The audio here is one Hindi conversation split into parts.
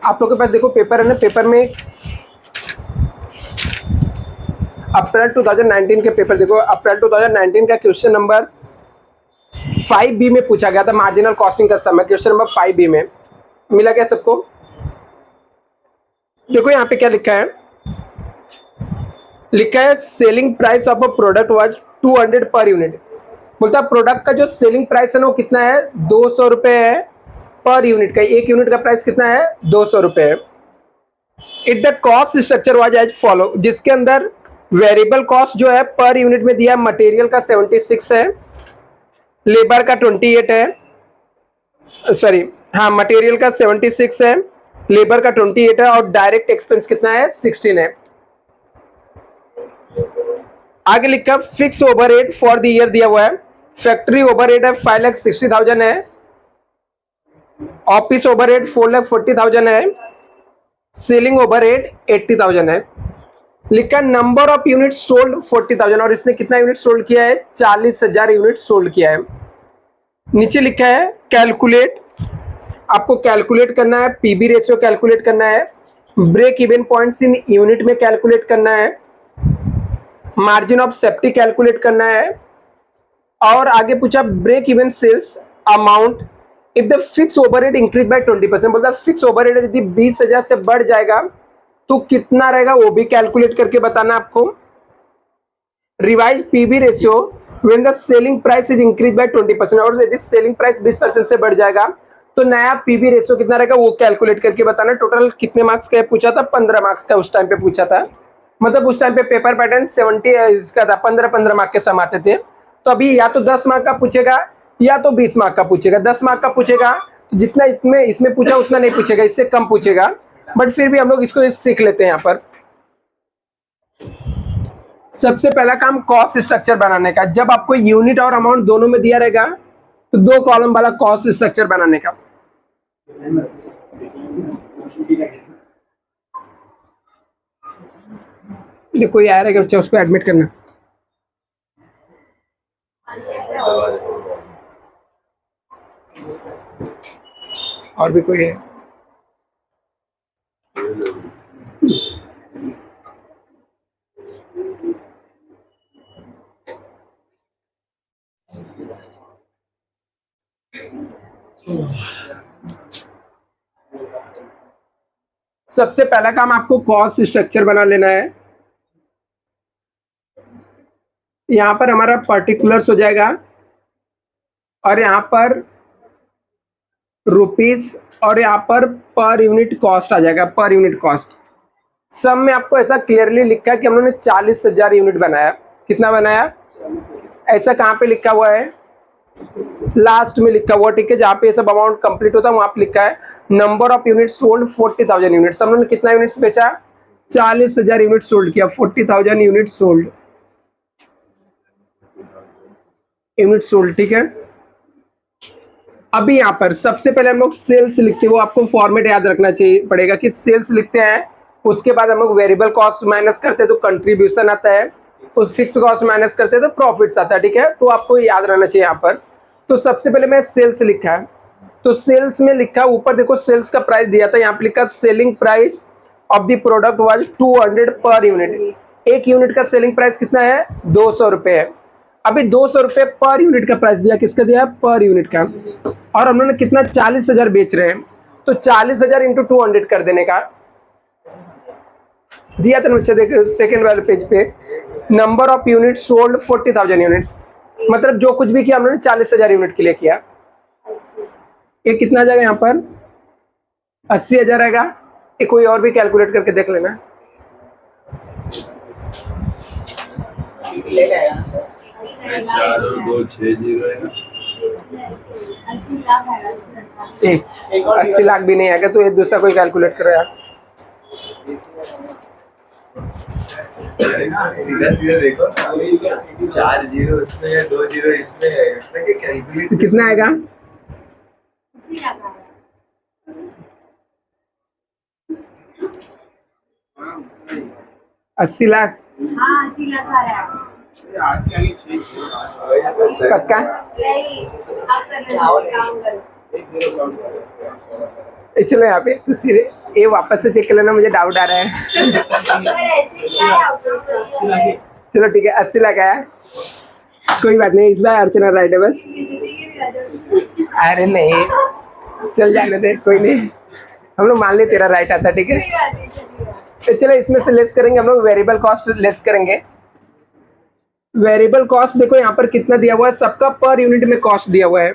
आप लोग के पास देखो पेपर है ना, पेपर में अप्रैल 2019 के पेपर देखो, अप्रैल 2019 का क्वेश्चन नंबर 5B में पूछा गया था, मार्जिनल कॉस्टिंग का समय, क्वेश्चन नंबर 5B में मिला क्या सबको? देखो यहाँ पे क्या लिखा है, लिखा है selling price of a product was 200 per unit. बोलता है प्रोडक्ट का जो सेलिंग प्राइस है ना वो कितना है, 200 रुपए है पर यूनिट का, एक यूनिट का प्राइस कितना है, 200 रुपए है। It the cost structure was as follow, जिसके अंदर वेरिएबल कॉस्ट जो है पर यूनिट में दिया, मटेरियल का 76 है, लेबर का 28 है, सॉरी हाँ मटेरियल का 76 है, लेबर का 28 है, और डायरेक्ट एक्सपेंस कितना है, 16 है। आगे लिखा fix overhead for the year दिया हुआ है, फैक्ट्री ओवरहेड है 5,60,000 है, ऑफिस ओवरहेड 4,40,000 है, सेलिंग ओवरहेड 80,000 है। लिखा नंबर ऑफ यूनिट सोल्ड 40,000, और इसने कितना यूनिट सोल्ड किया है, 40,000 यूनिट सोल्ड किया है। नीचे लिखा है कैलकुलेट, आपको कैलकुलेट करना है, पीबी रेशियो कैलकुलेट करना है, break even points in unit में कैलकुलेट करना है, मार्जिन ऑफ सेफ्टी कैलकुलेट करना है, और आगे पूछा break even sales amount if the fix overhead increase by 20%। बोलता फिक्स ओवरहेड यदि 20,000 से बढ़ जाएगा तो कितना रहेगा वो भी कैलकुलेट करके बताना आपको। Revise PB ratio when the selling price is increase by 20%, और यदि सेलिंग प्राइस 20% से बढ़ जाएगा तो नया पीबी रेशियो कितना रहेगा वो कैलकुलेट करके बताना। टोटल कितने मार्क्स का पूछा था, 15 मार्क्स का उस टाइम पे पूछा था, मतलब उस टाइम पे पेपर पैटर्न 70 इसका था, 15-15 मार्क के सम आते थे। तो अभी या तो 10 मार्क का पूछेगा या तो 20 मार्क का पूछेगा। 10 मार्क का पूछेगा तो जितना इसमें पूछा उतना नहीं पूछेगा, इससे कम पूछेगा, बट फिर भी हम लोग इसको सीख लेते हैं। यहाँ पर सबसे पहला काम कॉस्ट स्ट्रक्चर बनाने का, जब आपको यूनिट और अमाउंट दोनों में दिया रहेगा तो 2 कॉलम वाला कॉस्ट स्ट्रक्चर बनाने का। कोई आ रहेगा बच्चा, उसको एडमिट करना। और भी कोई है? सबसे पहला काम आपको कॉस्ट स्ट्रक्चर बना लेना है। यहां पर हमारा पर्टिकुलर्स हो जाएगा और यहां पर रुपीस, और यहां पर यूनिट कॉस्ट आ जाएगा, पर यूनिट कॉस्ट। सब में आपको ऐसा क्लियरली लिखा है कि हम लोगों ने 40,000 यूनिट बनाया। कितना बनाया, ऐसा कहां पे लिखा हुआ है, लास्ट में लिखा हुआ, ठीक है, जहां पे सब अमाउंट कंप्लीट होता है वहां पे लिखा है number of unit sold 40,000 units. हम लोगों ने कितना यूनिट्स बेचा, 40,000 यूनिट सोल्ड किया, 40,000 यूनिट सोल्ड, यूनिट सोल्ड, ठीक है। अभी यहाँ पर सबसे पहले हम लोग सेल्स लिखते हैं, वो आपको फॉर्मेट याद रखना चाहिए पड़ेगा कि सेल्स लिखते हैं, उसके बाद हम लोग वेरिएबल कॉस्ट माइनस करते हैं तो कंट्रीब्यूशन आता है, उस फिक्स कॉस्ट माइनस करते हैं तो प्रॉफिट्स आता है, ठीक है। तो आपको याद रहना चाहिए यहाँ पर। तो सबसे पहले मैं सेल्स लिखा है, तो सेल्स में लिखा ऊपर देखो सेल्स का प्राइस दिया था, यहाँ पे लिखा selling price of the product was 200 per unit. एक यूनिट का सेलिंग प्राइस कितना है, 200 रुपए है। अभी 200 रुपए पर यूनिट का प्राइस दिया, किसका दिया, पर यूनिट का, और हम लोग ने कितना 40,000 बेच रहे हैं, तो 40,000 इंटू 200 कर देने का दिया था नीचे देखो सेकंड वाले पेज पे, number of unit sold 40,000 units, मतलब जो कुछ भी किया हम लोगों ने 40,000 यूनिट के लिए किया। ये कितना आ जाएगा यहाँ पर, 80,000 आएगा। ये कोई और भी कैलकुलेट करके देख लेना। चार और 2 6 0 है ना, 80 लाख भी नहीं आएगा, तो ये दूसरा कोई कैलकुलेट करो यार। सीधा सीधा देखो, 4 0 इसमें है, 2 0 इसमें है, इसमें क्या कैलकुलेट, कितना आएगा, 80 लाख। हाँ 80 लाख आ रहा है। पक्का, नहीं, आप करना चाहिए, काम करो। चलो यहाँ पे तो सीधे ये वापस से चेक कर लेना, मुझे डाउट आ रहा है। सर ऐसे क्या है आपको? चलो ठीक है, 80 लाख आया, कोई बात नहीं, इस बार अर्चना राइट है बस। अरे नहीं, चल जाने दे, कोई नहीं, हम लोग मान ले तेरा राइट आता, ठीक है। तो चलो इसमें से लेस करेंगे हम लोग, वेरिएबल कॉस्ट लेस करेंगे। वेरिएबल कॉस्ट देखो यहाँ पर कितना दिया हुआ है, सबका पर यूनिट में कॉस्ट दिया हुआ है।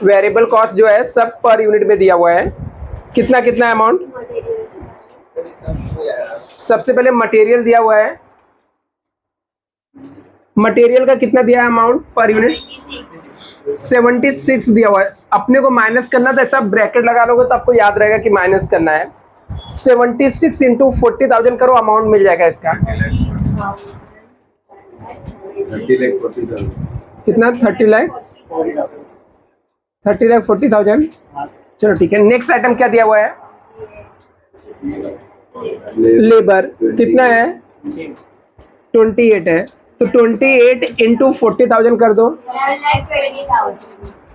वेरिएबल कॉस्ट जो है सब पर यूनिट में दिया हुआ है। कितना कितना अमाउंट? सबसे पहले मटेरियल दिया हुआ है, मटेरियल का कितना दिया है अमाउंट पर यूनिट? 76 दिया हुआ है। अपने को माइनस करना था, ऐसा ब्रैकेट लगा लोगे तो आपको याद रहेगा कि माइनस करना है। 76 इंटू 40,000 करो, अमाउंट मिल जाएगा इसका 30,40,000। कितना? 30,40,000। चलो ठीक है, नेक्स्ट आइटम क्या दिया हुआ है? लेबर कितना है? 28 है, तो 28 इंटू 40,000 कर दो,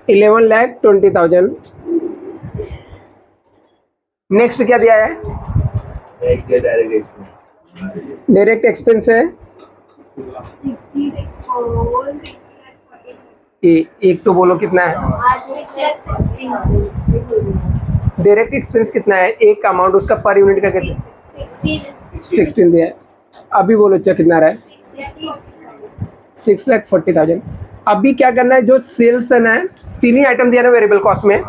11,20,000। नेक्स्ट क्या दिया है? डायरेक्ट एक्सपेंस है, एक तो बोलो कितना है? डायरेक्ट एक्सपेंस कितना है? एक अमाउंट उसका पर यूनिट का कितना? 16 दिया है। अभी बोलो अच्छा कितना रहा है? 6,40,000। अभी क्या करना है, जो सेल्स है ना, तीन ही आइटम दिया ना वेरिएबल कॉस्ट में,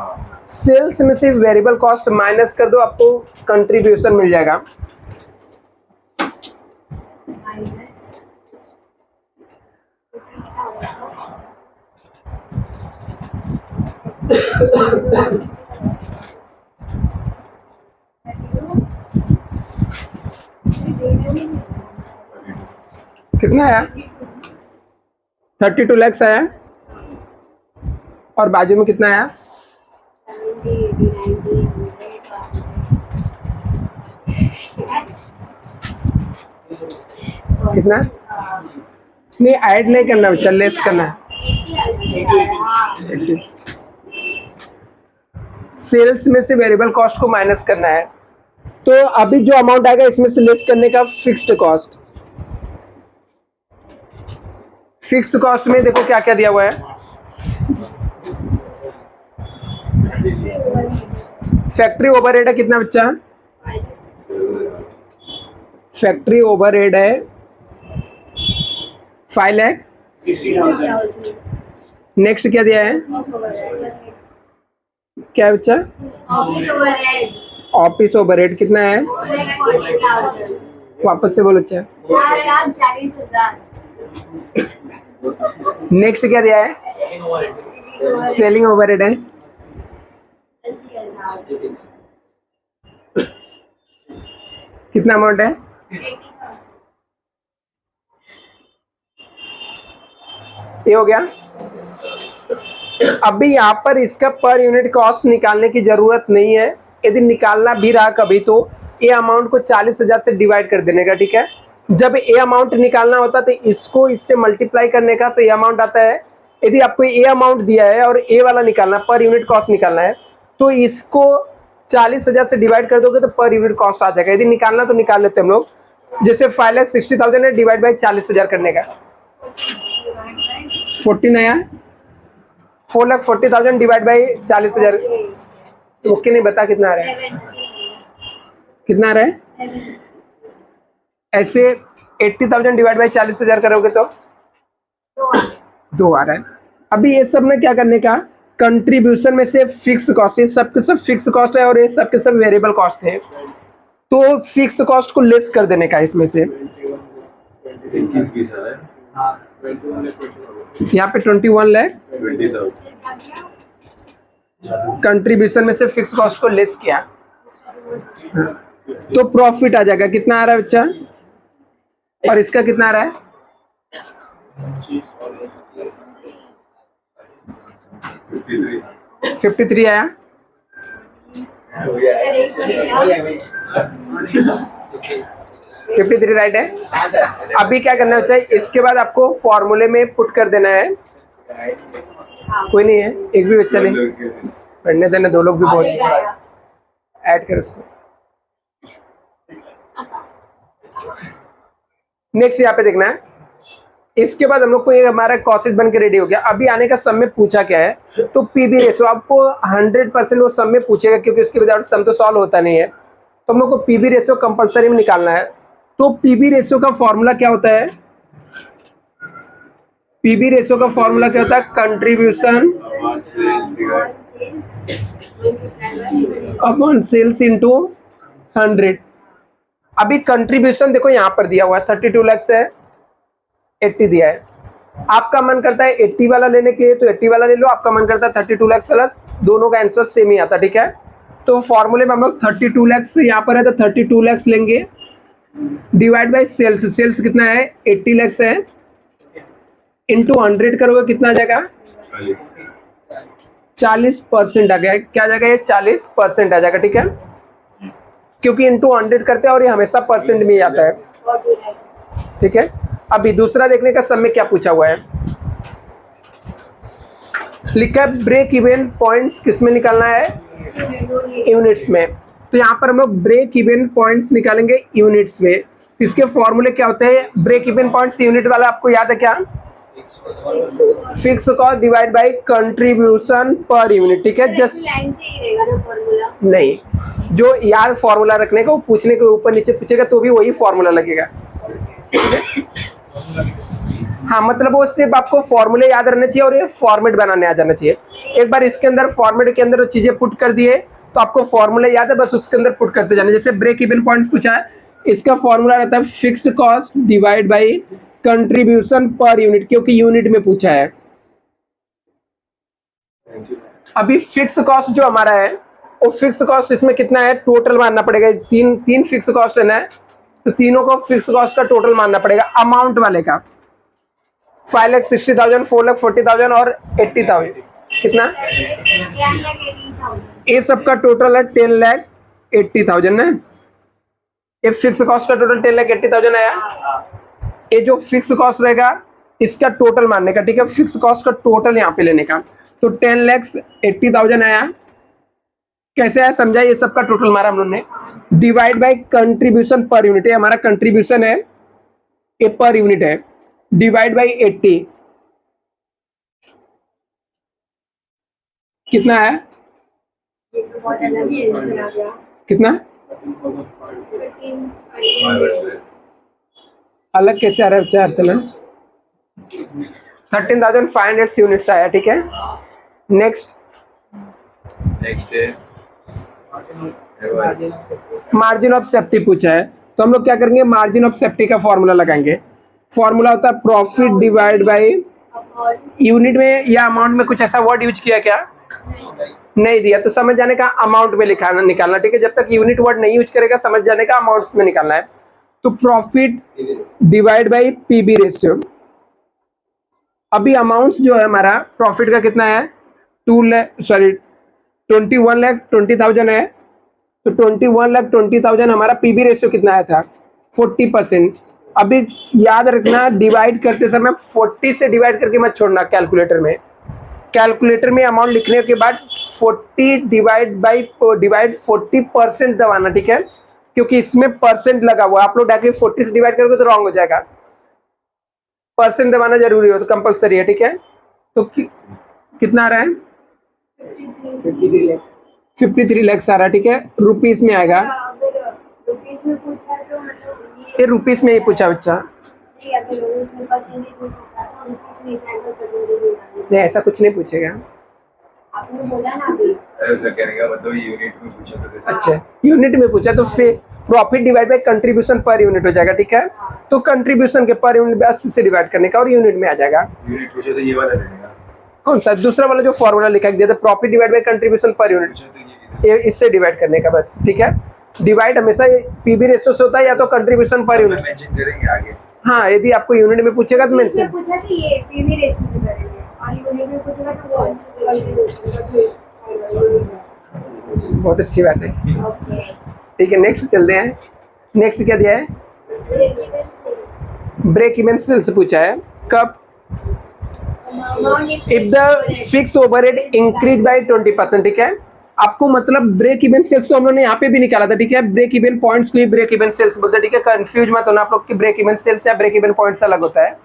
सेल्स में से वेरिएबल कॉस्ट माइनस कर दो, आपको कंट्रीब्यूशन मिल जाएगा। कितना आया? 32 लाख आया। और बाजू में कितना आया? 70, कितना? नहीं, ऐड नहीं करना, चल लेस करना है। सेल्स में से वेरिएबल कॉस्ट को माइनस करना है, तो अभी जो अमाउंट आएगा इसमें से लेस करने का फिक्स्ड कॉस्ट। फिक्स्ड कॉस्ट में देखो क्या क्या दिया हुआ है। फैक्ट्री ओवरहेड है कितना बच्चा? फैक्ट्री ओवरहेड है 5 लाख। नेक्स्ट क्या दिया है? क्या बच्चा? ऑफिस ओवरहेड कितना है? वापस से बोलो अच्छा। 4,40,000। नेक्स्ट क्या दिया है? सेलिंग ओवरहेड है। कितना अमाउंट है? ये हो गया। अभी यहाँ पर इसका पर यूनिट कॉस्ट निकालने की जरूरत नहीं है। यदि निकालना भी रहा कभी तो ए अमाउंट को 40,000 से डिवाइड कर देने का, ठीक है। जब ए अमाउंट निकालना होता तो इसको इससे मल्टीप्लाई करने का, तो ए अमाउंट आता है। यदि आपको ए अमाउंट दिया है और ए वाला निकालना, पर यूनिट कॉस्ट निकालना है, तो इसको 40,000 से डिवाइड कर दोगे तो पर यूनिट कॉस्ट आ जाएगा। यदि निकालना तो निकाल लेते हम लोग। जैसे 5,60,000 है, डिवाइड बाई 40,000 करने का 14 आया। 4,40,000 डिवाइड बाई 40,000। ओके नहीं, बता कितना आ रहा है? कितना आ रहा है? ऐसे 80,000 डिवाइड बाई 40,000 करोगे तो 2 आ रहा है। अभी ये सब में क्या करने का, कंट्रीब्यूशन में से फिक्स कॉस्ट, ये सब के सब फिक्स कॉस्ट है और ये सब के सब वेरिएबल कॉस्ट है, तो फिक्स कॉस्ट को लेस कर देने का इसमें से। 21 है। यहाँ पे 21 लाख 20,000। कंट्रीब्यूशन में से फिक्स कॉस्ट को लेस किया, तो प्रॉफिट आ जाएगा। कितना आ रहा है बच्चा? और इसका कितना आ रहा है? 53 आया। 53 राइट है। अभी क्या करना चाहिए, इसके बाद आपको फॉर्मूले में पुट कर देना है कोई नहीं है, एक भी बच्चा नहीं, पढ़ने देने, 2 लोग भी बहुत ऐड कर उसको। नेक्स्ट यहाँ पे देखना है, इसके बाद हम लोग को ये हमारा कॉसेट बन के रेडी हो गया। अभी आने का सम में पूछा क्या है, तो पीबी रेशियो आपको 100% वो सम में पूछेगा, क्योंकि उसके विदाउट सम तो सॉल्व होता नहीं है। तो हम लोग को पीबी रेशियो कंपलसरी में निकालना है। तो पीबी रेशियो का फॉर्मूला क्या होता है? पीबी रेशियो का फॉर्मूला क्या होता है? Contribution upon sales into 100। अभी कंट्रीब्यूशन देखो यहाँ पर दिया हुआ है 32 लाख है, 80 दिया है। आपका मन करता है 80 वाला लेने के, तो 80 वाला ले लो। आपका मन करता है 32 लाख वाला, दोनों का आंसर सेम ही आता, ठीक है। तो फॉर्मूले में हम लोग 32 लाख यहाँ पर है, तो 32 लाख लेंगे, डिवाइड बाय सेल्स। सेल्स कितना है? 80 लाख है, इंटू 100 करोगे कितना आ जाएगा? 40% आ गया। क्या आ जाएगा? ये 40% आ जाएगा, ठीक है, क्योंकि इंटू 100 करते हैं और ये हमेशा परसेंट में ही आता है, ठीक है। अभी दूसरा देखने का सम में क्या पूछा हुआ है, लिखा है ब्रेक इवन पॉइंट्स किस में निकालना है? यूनिट्स में। तो यहाँ पर हम लोग ब्रेक इवन पॉइंट्स निकालेंगे यूनिट्स में। इसके फॉर्मूले क्या होते हैं? ब्रेक इवन पॉइंट्स यूनिट वाला आपको याद है क्या? Fix cost divide by contribution per unit, ठीक है। जस्ट नहीं, जो याद फॉर्मूला रखने का, वो पूछने के ऊपर नीचे पूछेगा तो भी वही फॉर्मूला लगेगा, हाँ। मतलब वो सिर्फ आपको फॉर्मूले याद रहने चाहिए और ये फॉर्मेट बनाने आ जाना चाहिए। एक बार इसके अंदर फॉर्मेट के अंदर चीजें पुट कर दिए तो आपको फॉर्मूले याद है, बस उसके अंदर पुट करते जाना। जैसे ब्रेक इवन पॉइंट पूछा है, इसका फॉर्मूला रहता है fixed cost divide by contribution per unit, क्योंकि यूनिट में पूछा है। अभी फिक्स कॉस्ट जो हमारा है, वो फिक्स कॉस्ट इसमें कितना है? टोटल मानना पड़ेगा। तीन फिक्स कॉस्ट है ना, तो तीनों को फिक्स कॉस्ट का टोटल मानना पड़ेगा। अमाउंट वाले का 5,60,000, 4,40,000 और 80,000, कितना? ये सबका टोटल है 10,80,000 ना। ये फिक्स कॉस्ट का टोटल 10,80,000 आया। ये जो फिक्स कॉस्ट रहेगा इसका टोटल मानने का, ठीक है, फिक्स कॉस्ट का टोटल यहाँ पे लेने का। तो 10,80,000 आया। कैसे आया समझा? ये सबका टोटल मारा हम लोगों ने, divide by contribution per unit. है हमारा कंट्रीब्यूशन है, ये पर यूनिट है, डिवाइड बाय 80, कितना है? कितना अलग कैसे आ रहा है चार? चलो 13,500 यूनिट्स आया, ठीक है। नेक्स्ट मार्जिन ऑफ सेफ्टी पूछा है, तो हम लोग क्या करेंगे? मार्जिन ऑफ सेफ्टी का फॉर्मूला लगाएंगे। फॉर्मूला होता है प्रॉफिट डिवाइड बाय यूनिट में या अमाउंट में कुछ ऐसा वर्ड यूज किया क्या? नहीं दिया, तो समझ जाने का अमाउंट में निकालना, ठीक है। जब तक यूनिट वर्ड नहीं यूज करेगा समझ जाने का अमाउंट्स में निकालना है। तो profit divide by PB ratio. अभी अमाउंट्स जो है हमारा प्रॉफिट का कितना है? 21,20,000 है। तो 21,20,000 हमारा पीबी रेशियो कितना आया था? 40%। अभी याद रखना, डिवाइड करते समय 40 से डिवाइड करके मत छोड़ना कैलकुलेटर में। कैलकुलेटर में अमाउंट लिखने के बाद 40 डिवाइड 40% दबाना, ठीक है, क्योंकि इसमें परसेंट लगा हुआ है। आप लोग डायरेक्टली 40 से डिवाइड करोगे तो रॉन्ग हो जाएगा। परसेंट दबाना जरूरी हो, तो कंपलसरी है, ठीक है। तो कितना आ रहा है? 53 लाख आ रहा है, ठीक है। रुपीस में आएगा, रुपीस में पूछा तो मतलब ये रुपीस में ही पूछा बच्चा। नहीं, ऐसा कुछ नहीं पूछेगा। आपने बोला ना अभी। ऐसा कहने का मतलब यूनिट में पूछा तो कैसे? अच्छा, यूनिट में पूछा तो फिर profit divide by contribution per unit हो जाएगा, ठीक है। तो कंट्रीब्यूशन के पर यूनिट 80 से डिवाइड करने का और यूनिट में आ जाएगा। यूनिट पूछा तो ये वाला लेने का। कौन सा? दूसरा वाला जो फॉर्मूला लिखा दिया था, profit divide by contribution per unit, ये इससे डिवाइड करने का बस, ठीक है। डिवाइड हमेशा पीबी रेशियो से होता है या तो कंट्रीब्यूशन पर यूनिट। मेंशन करेंगे आगे। हाँ, यदि आपको यूनिट में पूछेगा तो मेंशन। पूछा तो ये पीबी रेशियो से करेंगे और यूनिट में पूछेगा तो वो कंट्रीब्यूशन का जो बहुत अच्छी बात है, ओके। ठीक है। नेक्स्ट चलते हैं। नेक्स्ट क्या दिया है? ब्रेक इवन सेल्स पूछा है। कब? Amount if the fix overhead increase by 20%, ठीक है। आपको मतलब ब्रेक इवन सेल्स तो हम लोगों ने यहाँ पे भी निकाला था, ठीक है। ब्रेक इवन पॉइंट्स को ही ब्रेक इवन सेल्स बोलते हैं, ठीक है। कंफ्यूज मत होना आप लोग कि ब्रेक इवन सेल्स या ब्रेक इवन पॉइंट्स अलग होता है।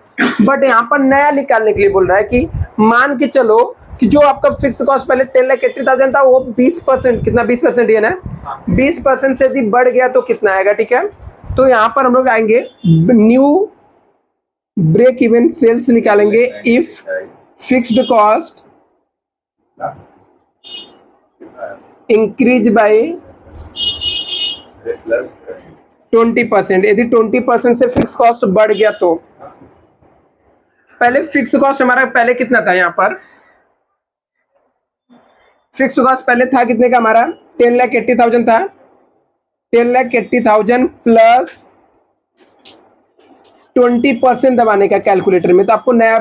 बट यहाँ पर नया निकालने के लिए बोल रहा है कि मान के चलो कि जो आपका फिक्स कॉस्ट पहले 10,80,000 था, वो 20%, कितना 20% ये ना 20% से यदि बढ़ गया तो कितना आएगा, ठीक है। तो यहाँ पर हम लोग आएंगे न्यू ब्रेक इवन सेल्स निकालेंगे if fixed cost increase by 20%। यदि 20% से फिक्स कॉस्ट बढ़ गया तो पहले फिक्स कॉस्ट हमारा पहले कितना था, यहाँ पर फिक्स कॉस्ट पहले था कितने का हमारा 10,80,000 था। 10,80,000 प्लस 20% दबाने का कैलकुलेटर में, तो आपको नया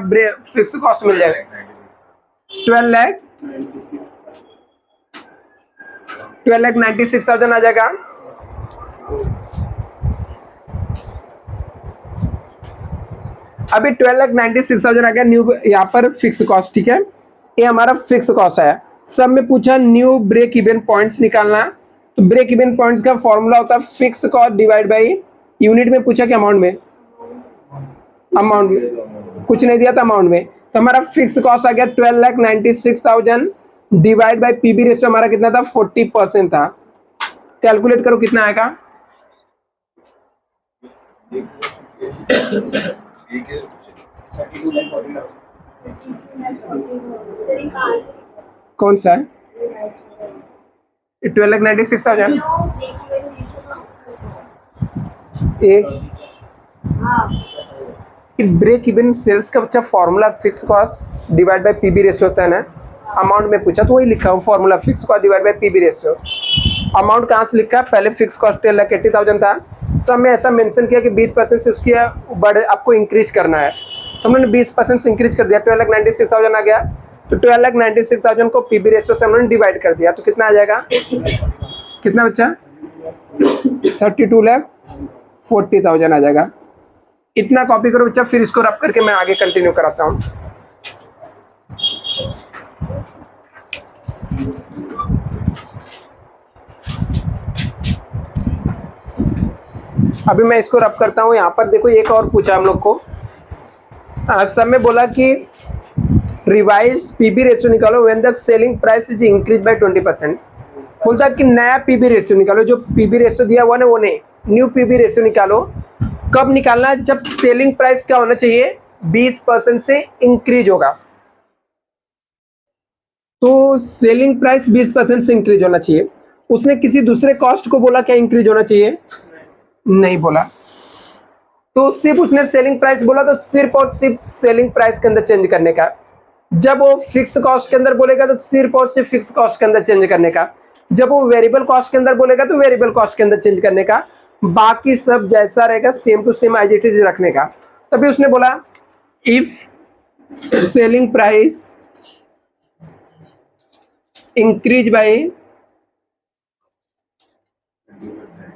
फिक्स कॉस्ट मिल जाएगा 12,96,000 आ जाएगा। अभी 12,96,000 आ गया न्यू यहाँ पर फिक्स कॉस्ट, ठीक है। ये हमारा फिक्स कॉस्ट आया। सब में पूछा न्यू ब्रेक इवन पॉइंट्स निकालना, तो ब्रेक इवन पॉइंट्स का फॉर्मूला होता है fix cost divide by unit में पूछा कि अमाउंट में, अमाउंट में कुछ नहीं दिया था अमाउंट में। तो हमारा फिक्स कॉस्ट आ गया 12,96,000 डिवाइड बाई पीबी रेशियो हमारा कितना था 40% था। कैलकुलेट करो कितना आएगा। कौन सा है 12,96,000 ये ब्रेक इवन सेल्स का बच्चा formula fix cost divide by PB ratio होता है ना। अमाउंट में पूछा तो वही लिखा हूँ formula fix cost divide by PB ratio. Amount कहाँ से लिखा है, पहले फिक्स कॉस्ट 10,80,000 था। सब में ऐसा मेंशन किया कि 20% से उसकी बढ़े आपको इंक्रीज करना है, तो हमने 20% से इंक्रीज कर दिया 12,96,000 आ गया। तो 12,96,000 को पीबी रेशियो से हमने डिवाइड कर दिया, तो कितना आ जाएगा, कितना बच्चा 32,40,000 आ जाएगा। इतना कॉपी करो बच्चा, फिर इसको रब करके मैं आगे कंटिन्यू कराता हूँ। अभी मैं इसको रब करता हूँ। यहाँ पर देखो एक और पूछा हम लोग को, सब में बोला कि रिवाइज पीबी रेशियो निकालो when the selling price is increase by 20%। बोलता कि नया पीबी रेशियो निकालो, जो पीबी रेशियो दिया हुआ ना वो नहीं, न्यू पीबी रेशियो निकालो। कब निकालना है, जब सेलिंग प्राइस क्या होना चाहिए 20% से इंक्रीज होगा। तो सेलिंग प्राइस 20% से इंक्रीज होना चाहिए। उसने किसी दूसरे कॉस्ट को बोला क्या इंक्रीज होना चाहिए, नहीं बोला। तो सिर्फ उसने सेलिंग प्राइस बोला, तो सिर्फ और सिर्फ सेलिंग प्राइस के अंदर चेंज करने का। जब वो फिक्स कॉस्ट के अंदर बोलेगा तो सिर्फ और सिर्फ फिक्स कॉस्ट के अंदर चेंज करने का। जब वो वेरिएबल कॉस्ट के अंदर बोलेगा तो वेरिएबल कॉस्ट के अंदर चेंज करने का। बाकी सब जैसा रहेगा same to same as it is रखने का। तभी उसने बोला if selling price increase by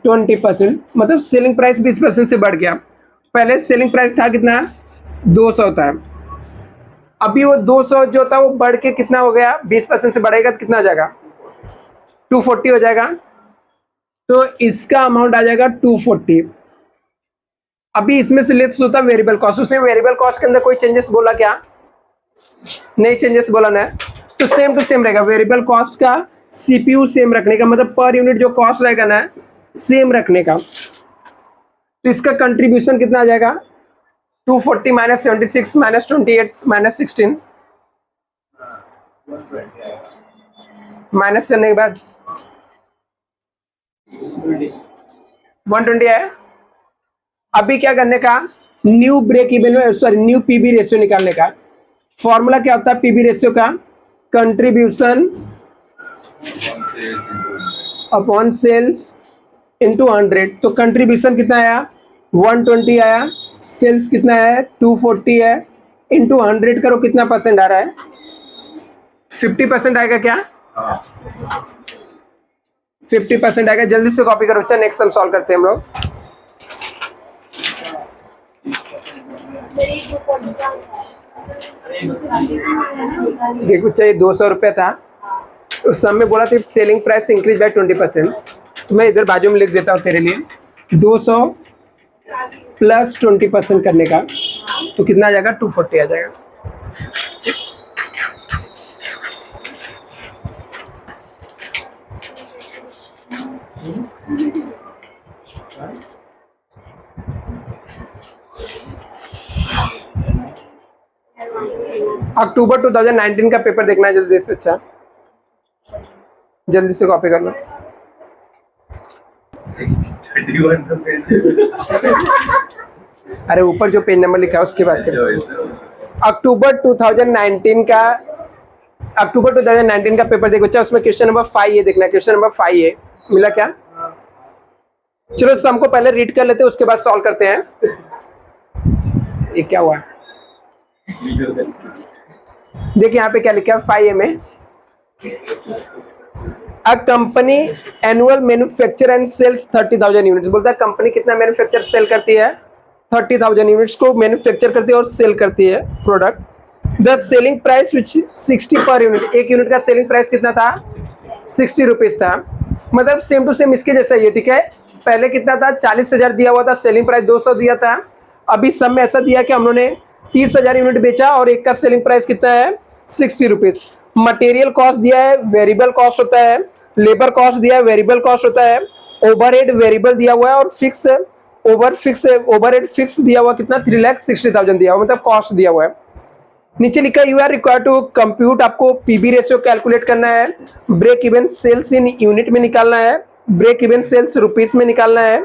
20%, मतलब सेलिंग प्राइस 20% से बढ़ गया। पहले सेलिंग प्राइस था कितना 200 था, अभी वो 200 जो था वो बढ़ के कितना हो गया 20% से बढ़ेगा तो कितना आ जाएगा 240 हो जाएगा। तो इसका अमाउंट आ जाएगा 240। अभी इसमें से लेस होता है वेरिएबल कॉस्ट। उसने वेरिएबल कॉस्ट के अंदर कोई चेंजेस बोला क्या, नहीं चेंजेस बोला ना, तो सेम टू सेम रहेगा। वेरिएबल कॉस्ट का सीपीयू सेम रखने का, मतलब पर यूनिट जो कॉस्ट रहेगा ना सेम रखने का। तो इसका कंट्रीब्यूशन कितना आ जाएगा 240 माइनस 76 माइनस 28 माइनस 16, माइनस करने के बाद 120 है। अभी क्या करने का, new break even sorry new PB ratio निकालने का। फॉर्मूला क्या होता है पीबी रेशियो का, कंट्रीब्यूशन अपॉन सेल्स इंटू 100। तो कंट्रीब्यूशन कितना आया 120 आया, सेल्स कितना है 240 है, इंटू 100 करो कितना परसेंट आ रहा है 50% आएगा क्या 50% आएगा। जल्दी से कॉपी करो बच्चा, नेक्स्ट सम सॉल्व करते हैं हम लोग। देखो चाहिए 200 रुपये था, उस समय बोला था सेलिंग प्राइस इंक्रीज बाय 20%, तो मैं इधर बाजू में लिख देता हूँ तेरे लिए 200 प्लस 20% करने का, तो कितना आ जाएगा 240 आ जाएगा। अक्टूबर 2019 का पेपर देखना है जल्दी से, अच्छा जल्दी से कॉपी कर लो। 31 का पेज। अरे ऊपर जो पेज नंबर लिखा है उसके बाद अक्टूबर 2019 का पेपर देखो, अच्छा उसमें क्वेश्चन नंबर 5 ये देखना, क्वेश्चन नंबर 5 ये मिला क्या? चलो सम को पहले रीड कर लेते हैं उसके बाद सॉल्व करते हैं। ये क्या हुआ? देखिए यहाँ पे क्या लिखा है 5A में, a company annual manufacture and sales 30,000 units. बोलता है कंपनी कितना मैन्युफैक्चर सेल करती है? 30,000 यूनिट्स को मैन्युफैक्चर करती है और सेल करती है product. The selling price which 60 per unit, एक यूनिट का सेलिंग प्राइस कितना था? 60 रुपीज था। मतलब सेम टू सेम इसके जैसा ये, ठीक है। पहले कितना था? 40,000 दिया हुआ था, सेलिंग प्राइस 200 दिया था। अभी सब में ऐसा दिया कि हम लोगों ने 30,000 यूनिट बेचा और एक का सेलिंग प्राइस कितना है? 60 रुपीज। मटेरियल कॉस्ट दिया है, वेरिएबल कॉस्ट होता है, लेबर कॉस्ट दिया है, वेरिएबल कॉस्ट होता है, ओवरहेड वेरिएबल दिया हुआ है और ओवरहेड फिक्स दिया हुआ कितना? 3,60,000 दिया हुआ, मतलब कॉस्ट दिया हुआ है। नीचे लिखा है you are required to compute, आपको पीबी रेशियो कैलकुलेट करना है, break even sales in unit में निकालना है, ब्रेक इवन सेल्स रुपीस में निकालना है,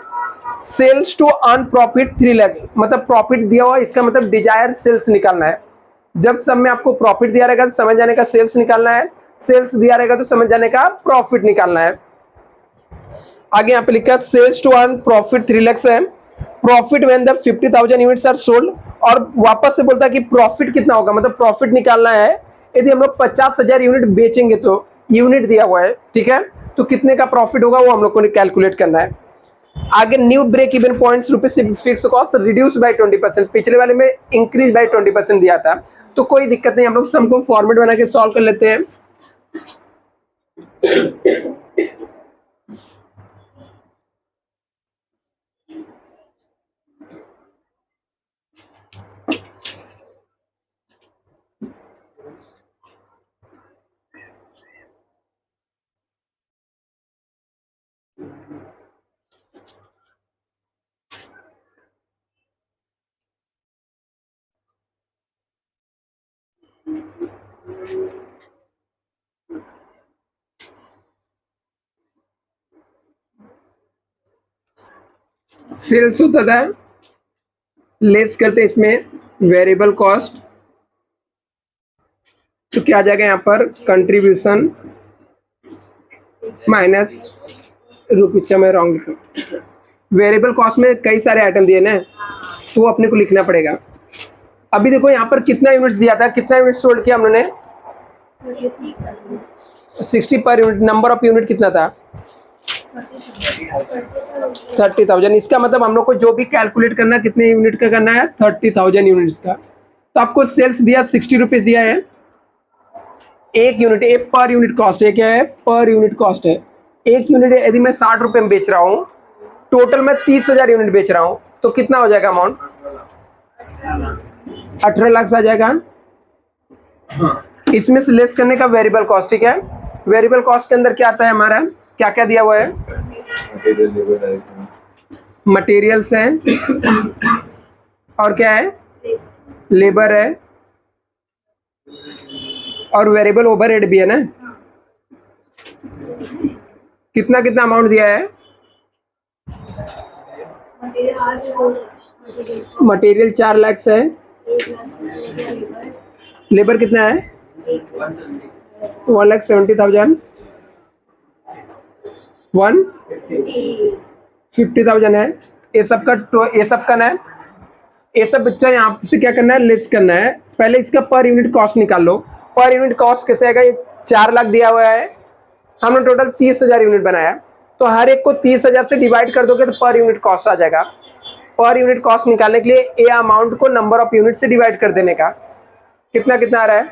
sales to earn profit 3 lakh, मतलब प्रॉफिट दिया हुआ, इसका मतलब डिजायर सेल्स निकालना है। जब सब में आपको प्रॉफिट दिया रहेगा तो समझ जाने का सेल्स निकालना है, सेल्स दिया रहेगा तो समझ जाने का प्रॉफिट निकालना है। आगे यहाँ पे लिखा sales to earn profit 3 lakh है, profit when the 50,000 units are sold, और वापस से बोलता है कि प्रॉफिट कितना होगा, मतलब प्रॉफिट निकालना है यदि हम लोग 50,000 यूनिट बेचेंगे, तो यूनिट दिया हुआ है, ठीक है, तो कितने का प्रॉफिट होगा वो हम लोग को कैलकुलेट करना है। आगे new break even points rupees fixed cost reduce by 20%, पिछले वाले में इंक्रीज बाय 20% दिया था, तो कोई दिक्कत नहीं, हम लोग सम को फॉर्मेट बना के सॉल्व कर लेते हैं। सेल्स होता था, लेस करते इसमें वेरिएबल कॉस्ट, तो क्या आ जाएगा यहाँ पर? कंट्रीब्यूशन माइनस रुपीचा, मैं रॉन्ग लिखा, वेरिएबल कॉस्ट में कई सारे आइटम दिए ना, तो वो अपने को लिखना पड़ेगा। अभी देखो यहाँ पर कितना यूनिट्स दिया था, कितना यूनिट सोल्ड किया हम लोगों ने? 60 per unit. Number of unit कितना था? 30,000। इसका मतलब हम लोग को जो भी कैलकुलेट करना, कितने यूनिट का करना है? 30,000 यूनिट्स का। तो आपको सेल्स दिया 60 रुपीज दिया है, एक यूनिट, एक पर यूनिट कॉस्ट है, क्या है? पर यूनिट कॉस्ट है। एक यूनिट यदि मैं 60 रुपए में बेच रहा हूँ, टोटल में 30,000 यूनिट बेच रहा हूँ, तो कितना हो जाएगा अमाउंट? 18 लाख आ जाएगा। इसमें से लेस करने का वेरिएबल कॉस्ट, ठीक है। वेरिएबल कॉस्ट के अंदर क्या आता है हमारा? क्या क्या दिया हुआ है? मटेरियल्स है, और क्या है? लेबर है, और वेरिएबल ओवरहेड भी है ना। कितना कितना अमाउंट दिया है? मटेरियल 4 लाख है, लेबर कितना है? 1,70,000, 150,000 है। ये सब का ना है, ये सब बच्चा यहाँ से क्या करना है? लेस करना है। पहले इसका पर यूनिट कॉस्ट निकाल लो। पर यूनिट कॉस्ट कैसे आएगा? ये 4 लाख दिया हुआ है, हमने टोटल 30,000 यूनिट बनाया, तो हर एक को 30,000 से डिवाइड कर दोगे तो पर यूनिट कॉस्ट आ जाएगा। पर यूनिट कॉस्ट निकालने के लिए ए अमाउंट को नंबर ऑफ यूनिट से डिवाइड कर देने का, कितना कितना आ रहा है?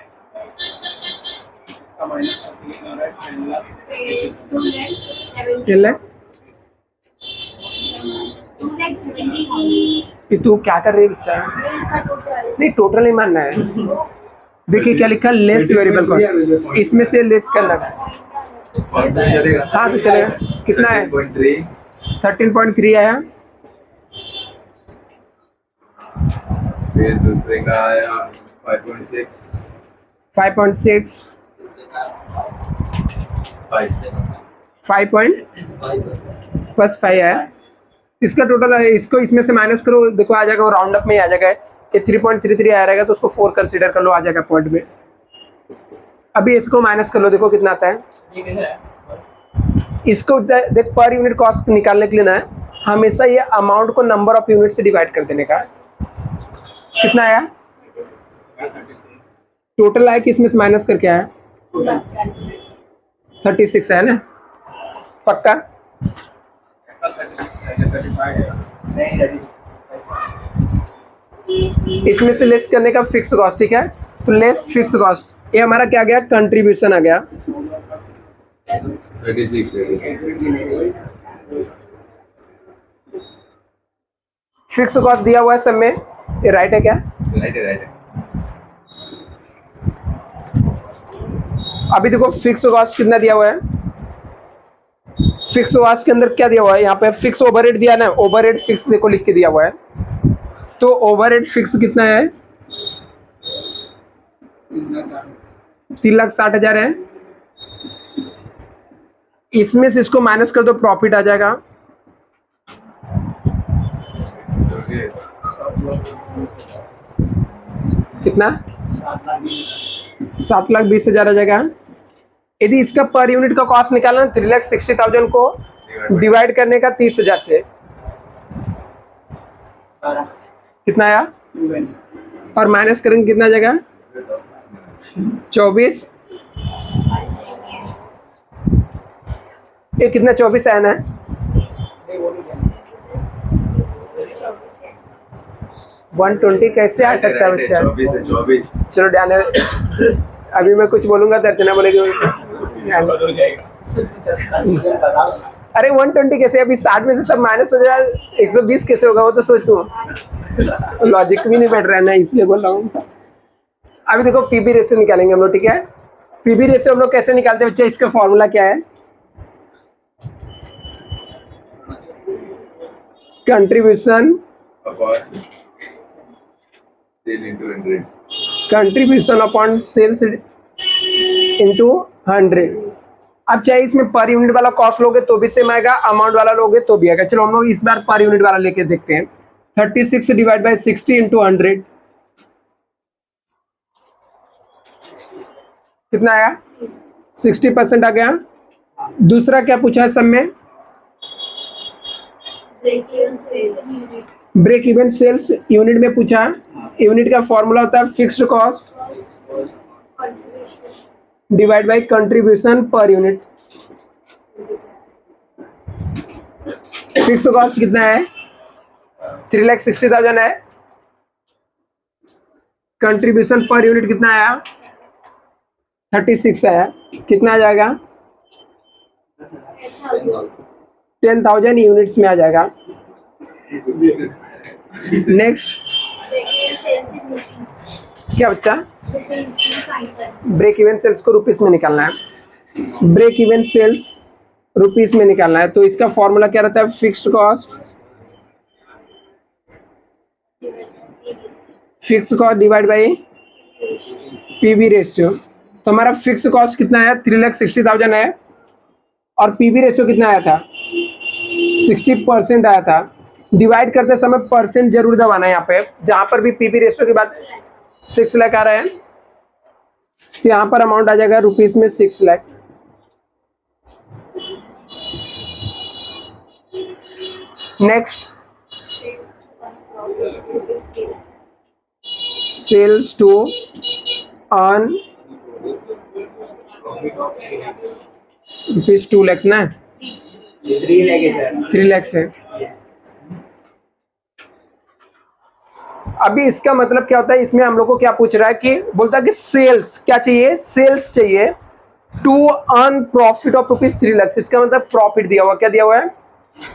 इसका माइनस का 3 आ रहा है 10 लाख 2 lakh 70 10 लाख। 2 lakh 70,000 कि तू क्या कर रही है बच्चा? ये इसका टोटल नहीं टोटल नहीं मानना है। देखिए क्या लिखा, लेस वेरिएबल कॉस्ट, इसमें से लेस करना है। चलेगा। हाँ तो चलेगा। कितना है? 13.3 13.3 आया। फिर दूसरे का आया 5.6 5.6 5 पॉइंट प्लस 5 है। इसका टोटल है, इसको इसमें से माइनस करो, देखो आ जाएगा, वो राउंड अप में ही आ जाएगा। ये 3.33 आ रहेगा तो उसको 4 कंसीडर कर लो, आ जाएगा पॉइंट में। अभी इसको माइनस कर लो, देखो कितना आता है। इसको देख, पर यूनिट कॉस्ट निकालने के लिए ना हमेशा ये अमाउंट को नंबर ऑफ यूनिट से डिवाइड कर देने का। कितना आया? टोटल आया कि इसमें से माइनस करके आया? 36 है ना, पक्का? इसमें से लेस करने का फिक्स कॉस्ट, ठीक है, तो लेस फिक्स कॉस्ट, ये हमारा क्या गया? कंट्रीब्यूशन आ गया। 36 फिक्स कॉस्ट दिया हुआ है सब में, ये राइट है क्या? राइट है। अभी देखो फिक्स कॉस्ट कितना दिया हुआ है। फिक्स कॉस्ट के अंदर क्या दिया हुआ है? यहाँ पे फिक्स ओवरहेड दिया ना, ओवरहेड फिक्स देखो लिख के दिया हुआ है। तो ओवरहेड फिक्स कितना है? 3,60,000 है। इसमें से इसको माइनस कर दो, प्रॉफिट आ जाएगा। कितना? 7,20,000 आ जाएगा। यदि इसका पर यूनिट का कॉस्ट निकालना 3,60,000 को डिवाइड करने का 30,000 से, कितना आया? और माइनस करेंगे कितना आ जाएगा? 24। ये कितना 24 आया ना? 120 कैसे आ सकता है बच्चा? 24 चलो ध्यान है। अभी मैं कुछ बोलूंगा तो अर्चना बोलेगी अरे 120 कैसे? अभी 60 में से सब माइनस हो जाए, 120 कैसे होगा? वो तो सोच तू, लॉजिक भी नहीं बैठ रहा है ना, इसलिए बोल रहा हूँ। अभी देखो पीबी रेशियो निकालेंगे हम लोग, ठीक है? पीबी रेशियो हम लोग कैसे निकालते हैं बच्चा? इसका फॉर्मूला क्या है? Contribution sale into 100 contribution upon sales into 100। अब चाहे इसमें पर यूनिट वाला कॉस्ट लोगे तो भी सेम आएगा, अमाउंट वाला लोगे तो भी आएगा। चलो हम लोग इस बार पर यूनिट वाला लेके देखते हैं। 36 डिवाइड बाय 60 इंटू 100 कितना आया? 60% आ गया। दूसरा क्या पूछा है सब में? ब्रेक इवन सेल्स यूनिट में पूछा। यूनिट का फॉर्मूला होता है fixed cost divide by contribution per unit. Fix cost कितना है? 3,60,000 है। कंट्रीब्यूशन पर यूनिट कितना आया? 36 आया। कितना आ जाएगा? 10,000 यूनिट्स में आ जाएगा। नेक्स्ट क्या बच्चा? ब्रेक इवन सेल्स को रुपीस में निकालना है। ब्रेक इवन सेल्स रुपीस में निकालना है, तो इसका फॉर्मूला क्या रहता है? Fixed cost divide bye PV ratio. तो हमारा फिक्स कॉस्ट कितना है? 3,60,000 है। और पीवी रेशियो कितना आया था? 60% आया था। डिवाइड करते समय परसेंट जरूर दबाना है यहाँ पे। जहां पर भी पीवी रेशियो के बाद 6 लाख आ रहा है तो यहाँ पर अमाउंट आ जाएगा रुपीस में 6 lakh. Next sales to earn rupees 2 lakh ना? 3 लाख है सर। 3 लाख है। अभी इसका मतलब क्या होता है, इसमें हम लोग को क्या पूछ रहा है कि बोलता है कि सेल्स क्या चाहिए, सेल्स चाहिए to earn profit of ₹3 lakh. इसका मतलब प्रॉफिट दिया हुआ, क्या दिया हुआ है,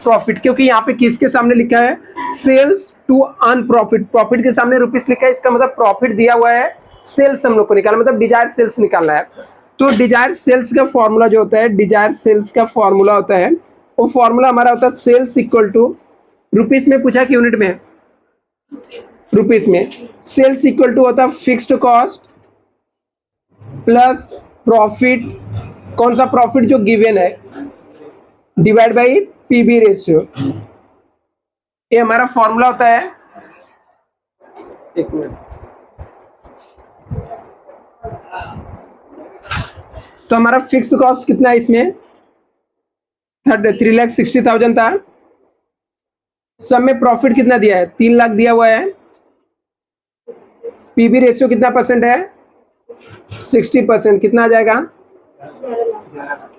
प्रॉफिट, क्योंकि यहाँ पे किसके सामने लिखा है, sales to earn profit, profit के सामने रुपीस लिखा है, इसका मतलब प्रॉफिट दिया हुआ है, सेल्स हम लोग को निकालना, मतलब डिजायर सेल्स निकालना है। तो डिजायर सेल्स का फॉर्मूला जो होता है, डिजायर सेल्स का फॉर्मूला होता है, वो फॉर्मूला हमारा होता है सेल्स इक्वल टू, रुपीस में पूछा कि यूनिट में, रुपीस में, सेल्स इक्वल टू होता है फिक्स्ड कॉस्ट प्लस प्रॉफिट, कौन सा प्रॉफिट जो गिवन है, डिवाइड बाई पीबी रेशियो। ये हमारा फॉर्मूला होता है, एक मिनट, तो हमारा फिक्स कॉस्ट कितना है इसमें, 3,60,000 था, सब में प्रॉफिट कितना दिया है, 3 लाख दिया हुआ है, पीबी रेशियो कितना परसेंट है, 60%, कितना आ जाएगा,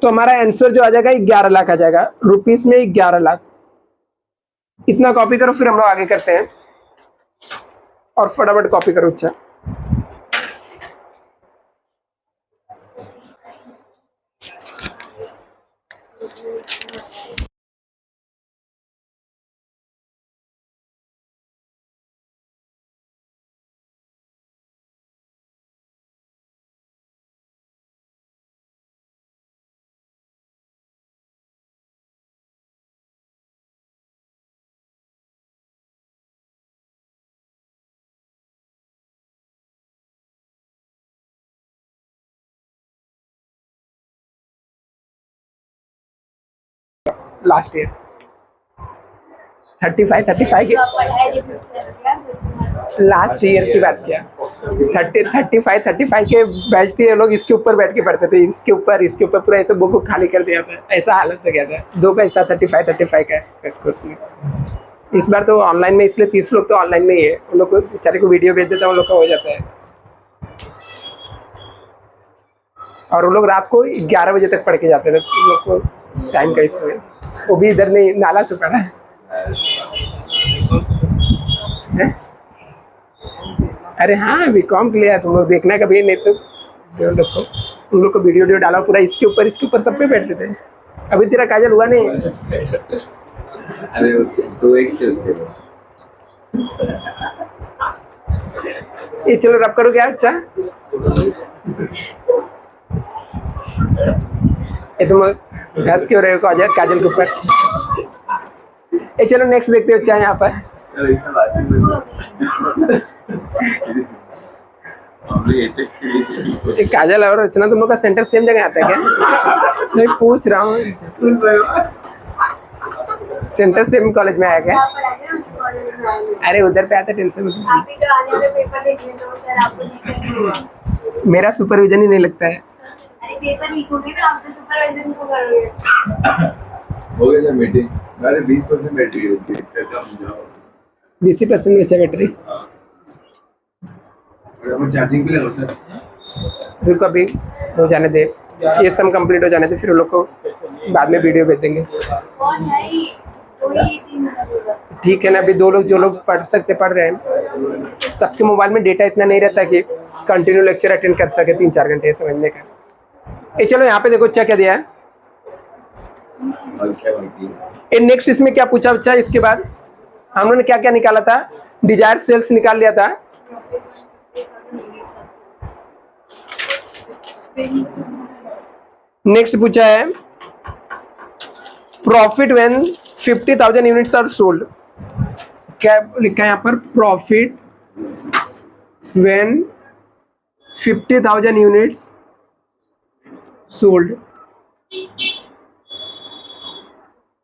तो हमारा आंसर जो आ जाएगा 11 लाख आ जाएगा, रुपीस में 11 लाख। इतना कॉपी करो, फिर हम लोग आगे करते हैं, और फटाफट कॉपी करो। अच्छा, लास्ट ईयर 35 लास्ट ईयर की बात किया, 35 के बैच थे लोग, इसके ऊपर बैठ के पढ़ते थे, इसके ऊपर पूरा ऐसे बुक खाली कर दिया था, ऐसा हालत हो गया था। 2 बैच था 35 का इस कोर्स में। इस बार तो ऑनलाइन में, इसलिए 30 लोग तो ऑनलाइन में ही है, उन लोग को बेचारे को वीडियो भेज देता है, उन लोग का हो जाता है, और वो लोग रात को 11 बजे तक पढ़ के जाते थे, उन लोग को टाइम का इशू है, वो भी इधर नहीं, नाला से पढ़ा है। अरे हाँ, बीकॉम के लिए तुम लोग देखना कभी, नहीं तो उन लोग को वीडियो डाला पूरा, इसके ऊपर सब पे बैठते थे। अभी तेरा काजल हुआ नहीं? अरे 2x है उसके। ये चलो रब करो क्या, अच्छा ये तुम हंस क्यों रहे हो काजल के ऊपर? ये चलो नेक्स्ट देखते हो, अच्छा यहाँ पर काजल और रचना, तुम लोग का सेंटर सेम जगह आता है क्या? मैं पूछ रहा हूँ, सेंटर सेम कॉलेज में आया क्या? अरे उधर पे आता, टेंशन मत। मेरा सुपरविजन ही नहीं लगता है। हो गया मीटिंग, अरे 20% बैटरी है, कम जाओ 20% बचा बैटरी। चार्जिंग के लिए हो सर, रुको अभी हो जाने दे, ये सब कंप्लीट हो जाने दे, फिर उन लोग को बाद में वीडियो भेज देंगे। ठीक है ना, अभी 2 लोग जो लोग पढ़ सकते पढ़ रहे हैं, सबके मोबाइल में डेटा इतना नहीं रहता कि कंटिन्यू लेक्चर अटेंड कर सके 3-4 घंटे समझने का। ये चलो यहाँ पे देखो, अच्छा क्या दिया है, ये नेक्स्ट इसमें क्या पूछा बच्चा, इसके बाद हम लोगों ने क्या क्या निकाला था, डिजायर सेल्स निकाल लिया था, नेक्स्ट पूछा है profit when 50,000 units are sold. क्या लिखा है यहाँ पर, प्रॉफिट व्हेन 50,000 यूनिट्स सोल्ड।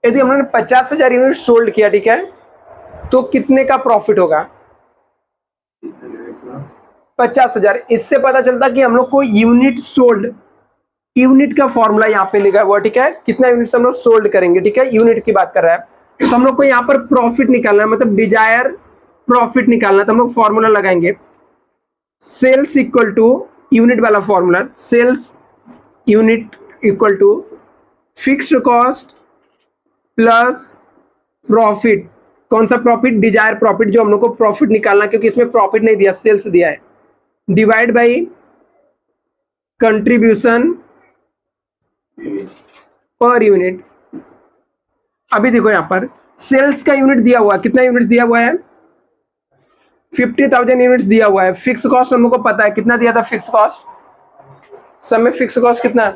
यदि हम लोगों ने 50,000 यूनिट सोल्ड किया, ठीक है, तो कितने का प्रॉफिट होगा, 50,000। इससे पता चलता कि हम लोग को यूनिट सोल्ड, यूनिट का फॉर्मूला यहाँ पे लिखा हुआ, ठीक है, कितना यूनिट हम लोग सोल्ड करेंगे, ठीक है, यूनिट की बात कर रहा है, तो हम लोग को यहाँ पर प्रॉफिट निकालना है, मतलब डिजायर प्रॉफिट निकालना, तो हम लोग फॉर्मूला लगाएंगे, सेल्स इक्वल टू यूनिट वाला formula, sales unit equal to fixed cost plus profit कौन सा प्रॉफिट? डिजायर प्रॉफिट, जो हम लोग को प्रॉफिट निकालना, क्योंकि इसमें प्रॉफिट नहीं दिया, सेल्स दिया है, divide by contribution per unit. अभी देखो यहां पर सेल्स का यूनिट दिया हुआ है, कितना यूनिट दिया हुआ है? 50,000 यूनिट दिया हुआ है। फिक्स कॉस्ट हम लोग को पता है, कितना दिया था फिक्स कॉस्ट? सब में फिक्स कॉस्ट कितना?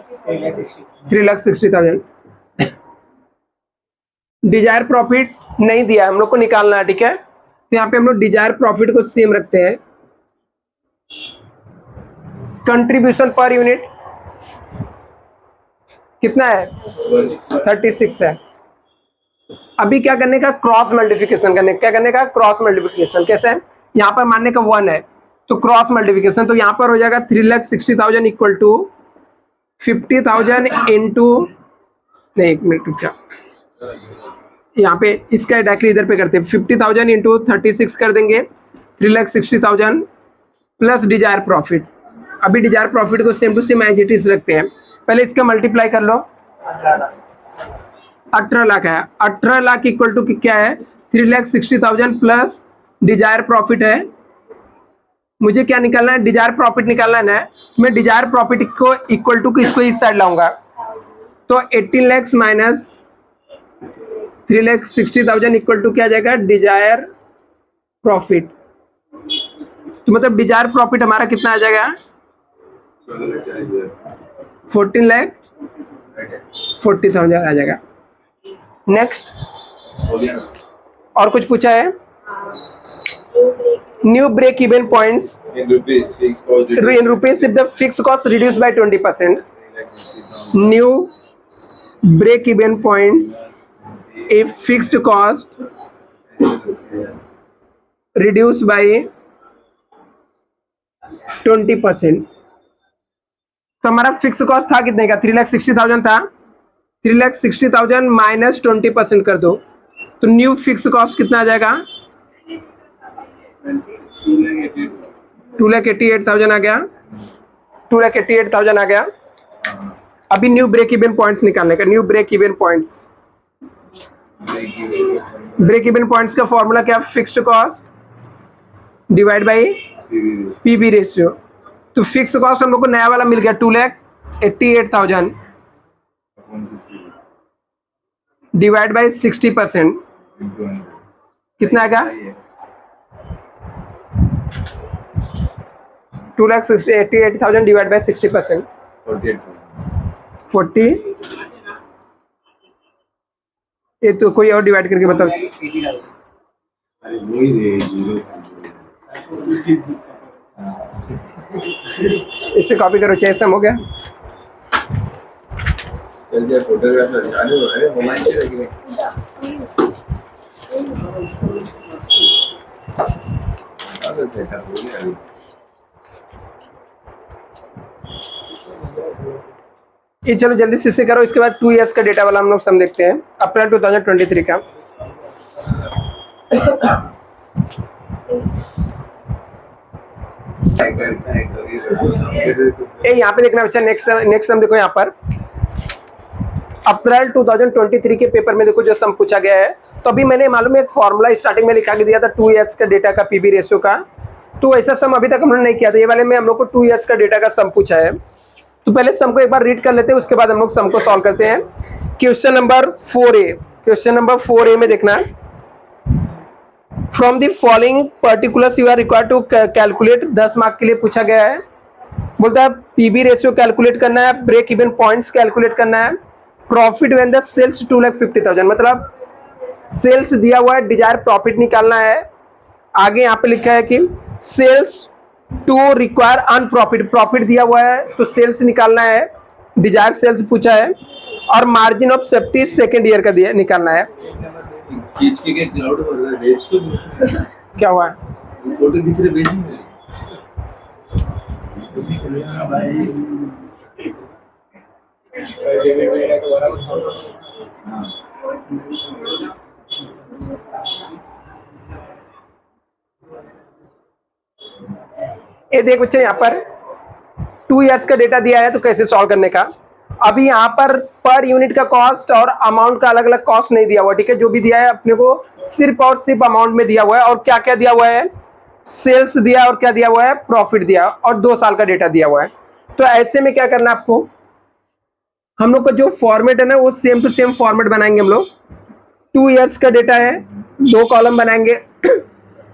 3,60,000। डिजायर प्रॉफिट नहीं दिया है, हम लोग को निकालना है, ठीक है? तो यहाँ पे हम लोग डिजायर प्रॉफिट को सेम रखते हैं। कंट्रीब्यूशन पर यूनिट कितना है? 36 है। अभी क्या करने का? क्रॉस मल्टीप्लिकेशन करने। क्या करने का? Cross multiplication. कैसे? यहाँ पर मानने का 1 है तो क्रॉस मल्टीप्लिकेशन, तो यहाँ पर हो जाएगा 3,60,000 इक्वल टू 50,000 इंटू, नहीं एक मिनट रुक जा, यहाँ पे इसका डायरेक्टली इधर पे करते हैं, 50,000 इंटू 36 कर देंगे, 3,60,000 प्लस डिजायर प्रॉफिट। अभी डिजायर प्रॉफिट को same to same as it is रखते हैं। पहले इसका मल्टीप्लाई कर लो, 18 लाख है। 18 लाख इक्वल टू क्या है? 3,60,000 प्लस डिजायर प्रॉफिट है। मुझे क्या निकालना है? डिजायर प्रॉफिट निकालना है ना। मैं डिजायर प्रॉफिट को इक्वल टू इसको इस साइड लाऊंगा, तो 18 लाख माइनस 3,60,000 इक्वल टू क्या आ जाएगा? Dzire profit. तो मतलब डिजायर प्रॉफिट हमारा कितना आ जाएगा? 14,40,000 आ जाएगा। नेक्स्ट, और कुछ पूछा है? New break even points In rupees, fixed cost reduced. in rupees if the fixed cost reduced by 20%. 3,60,000. New break even points if fixed cost reduced by 20%. तो हमारा फिक्स कॉस्ट था कितने का? 3,60,000 था। 3,60,000 माइनस 20% कर दो, तो न्यू फिक्स कॉस्ट कितना आ जाएगा? 2,88,000 आ गया। 2,88,000 आ गया। अभी न्यू ब्रेक इवन पॉइंट्स निकालने का। New break even points, break even points का फॉर्मूला क्या? Fixed cost divide by PV ratio. तो फिक्स कॉस्ट हम लोग को नया वाला मिल गया 2,88,000 डिवाइड बाई 60%, कितना आएगा? 2,88,000 डिवाइड बाई 60%, 40। ये तो कोई और डिवाइड करके बताओ। अरे वही रे, जीरो। इससे कॉपी करो, चेस सम हो गया। चल जा, फोटोग्राफर चालू हो। अरे मोबाइल से रखिए। अरे सेटअप हो गया अभी। ये चलो जल्दी से करो। इसके बाद 2 इयर्स का डेटा वाला हम लोग सम देखते हैं, अप्रैल 2023 का। ये यहाँ पे देखना बच्चा, नेक्स्ट सम देखो यहाँ पर। अप्रैल 2023 के पेपर में देखो जो सम पूछा गया है, तो अभी मैंने मालूम है एक फॉर्मूला स्टार्टिंग में लिखा के दिया था 2 इयर्स का डेटा का पीवी रेशियो का। तो ऐसा सम अभी तक हम लोग नहीं किया था। ये वाले में हम लोग को 2 इयर्स का डेटा का सम पूछा है। तो पहले सम को एक बार रीड कर लेते हैं, उसके बाद हम लोग सम को सॉल्व करते हैं। Question number 4A, question number 4A में देखना, from the following particulars you are required to calculate, 10 mark के लिए पूछा गया है। बोलता है पीवी रेशियो कैलकुलेट करना है, ब्रेक इवन पॉइंट्स कैलकुलेट करना है, प्रॉफिट व्हेन द सेल्स 2,50,000, मतलब सेल्स दिया हुआ है, डिजायर प्रॉफिट निकालना है। आगे यहाँ पे लिखा है कि sales to require earn profit, profit दिया हुआ है तो सेल्स निकालना है, डिजायर सेल्स पूछा है, और margin of safety second year का दिया निकालना है। खींच के क्लाउड पर भेज तो क्या हुआ? फोटो खींच रहे भेज। ये देख बच्चे यहाँ पर 2 इयर्स का डेटा दिया है, तो कैसे सॉल्व करने का। अभी यहाँ पर यूनिट का कॉस्ट और अमाउंट का अलग अलग कॉस्ट नहीं दिया हुआ, ठीक है। जो भी दिया है अपने को सिर्फ और सिर्फ अमाउंट में दिया हुआ है। और क्या क्या दिया हुआ है, सेल्स दिया और क्या दिया हुआ है, प्रॉफिट दिया और 2 साल का डेटा दिया हुआ है। तो ऐसे में क्या करना है आपको, हम लोग का जो फॉर्मेट है ना वो सेम टू सेम फॉर्मेट बनाएंगे हम लोग। 2 इयर्स का डेटा है, 2 कॉलम बनाएंगे,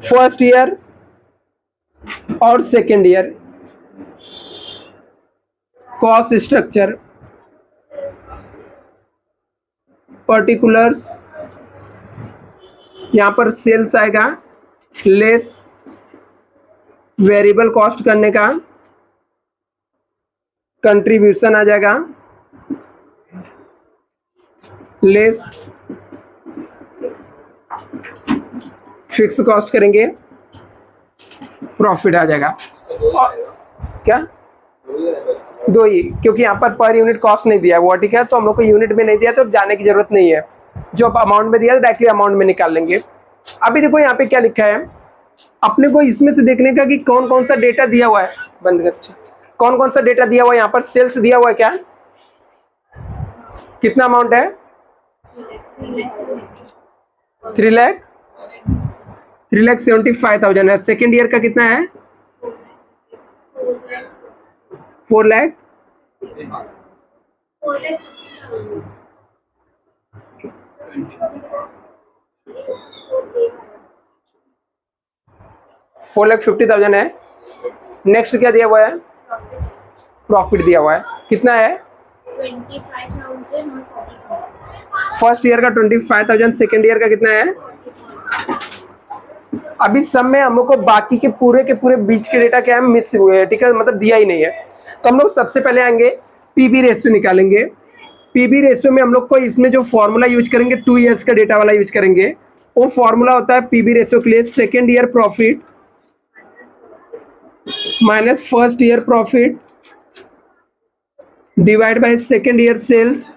फर्स्ट ईयर और second year. Cost structure, particulars, यहां पर सेल्स आएगा, लेस वेरिएबल कॉस्ट करने का, कंट्रीब्यूशन आ जाएगा, लेस फिक्स कॉस्ट करेंगे, प्रॉफिट आ जाएगा। और क्या 2 ही, क्योंकि यहाँ पर यूनिट कॉस्ट नहीं दिया हुआ, ठीक है। तो हम लोग को यूनिट में नहीं दिया तो जाने की जरूरत नहीं है। जो अमाउंट में दिया डायरेक्टली अमाउंट में निकाल लेंगे। अभी देखो यहाँ पे क्या लिखा है, अपने को इसमें से देखने का कि कौन कौन सा डेटा दिया हुआ है, बंद कर, कौन कौन सा डेटा दिया हुआ है। यहाँ पर सेल्स दिया हुआ है, क्या कितना अमाउंट है, 3,75,000 है। सेकेंड ईयर का कितना है, 4 लाख, 4,50,000 है। नेक्स्ट क्या दिया हुआ है, प्रॉफिट दिया हुआ है, कितना है, 25,000 और 40,000। फर्स्ट ईयर का 25,000, सेकेंड ईयर का कितना है। अभी सब में हम लोग को बाकी के पूरे बीच के डेटा क्या है, मिस हुए हैं, ठीक है, मतलब दिया ही नहीं है। तो हम लोग सबसे पहले आएंगे पीबी रेशियो निकालेंगे। पीबी रेशियो में हम लोग को इसमें जो फॉर्मूला यूज करेंगे 2 इयर्स का डेटा वाला यूज करेंगे। वो फॉर्मूला होता है पीबी रेशियो के लिए, second year profit minus first year profit divide by second year sales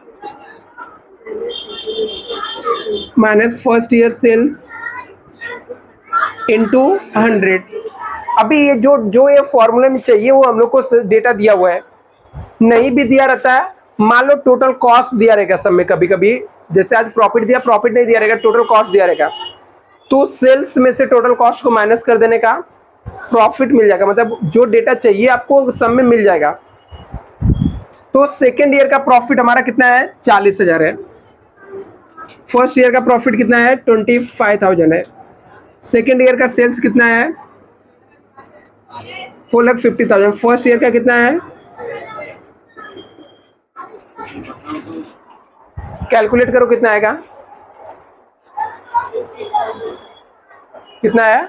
minus first year sales into 100। अभी ये जो ये फॉर्मूले में चाहिए वो हम लोग को डेटा दिया हुआ है। नहीं भी दिया रहता है, मान लो टोटल कॉस्ट दिया रहेगा सब में, कभी कभी जैसे आज प्रॉफिट दिया, प्रॉफिट नहीं दिया रहेगा, टोटल कॉस्ट दिया रहेगा, तो सेल्स में से टोटल कॉस्ट को माइनस कर देने का प्रॉफिट मिल जाएगा। मतलब जो डेटा चाहिए आपको सब में मिल जाएगा। तो सेकेंड ईयर का प्रॉफिट हमारा कितना है, 40,000 है। फर्स्ट ईयर का प्रॉफिट कितना है, 25,000 है। सेकेंड ईयर का सेल्स कितना है, 4,50,000। फर्स्ट ईयर का कितना है, कैलकुलेट करो कितना आएगा, कितना है,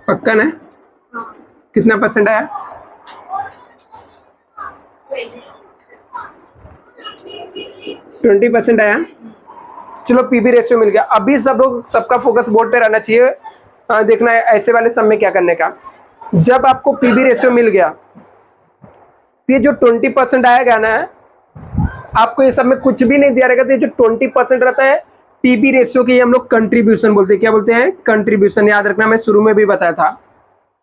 पक्का ना, कितना परसेंट आया, 20% आया। चलो पीबी रेशियो मिल गया। अभी सब लोग, सबका फोकस बोर्ड पे रहना चाहिए, देखना है ऐसे वाले सब में क्या करने का। जब आपको पीबी रेशियो मिल गया तो ये जो 20% आएगा ना, आपको ये सब में कुछ भी नहीं दिया रहेगा, तो ये जो 20% रहता है पीबी रेशियो की, हम लोग कंट्रीब्यूशन बोलते हैं। क्या बोलते हैं, कंट्रीब्यूशन। याद रखना, मैं शुरू में भी बताया था,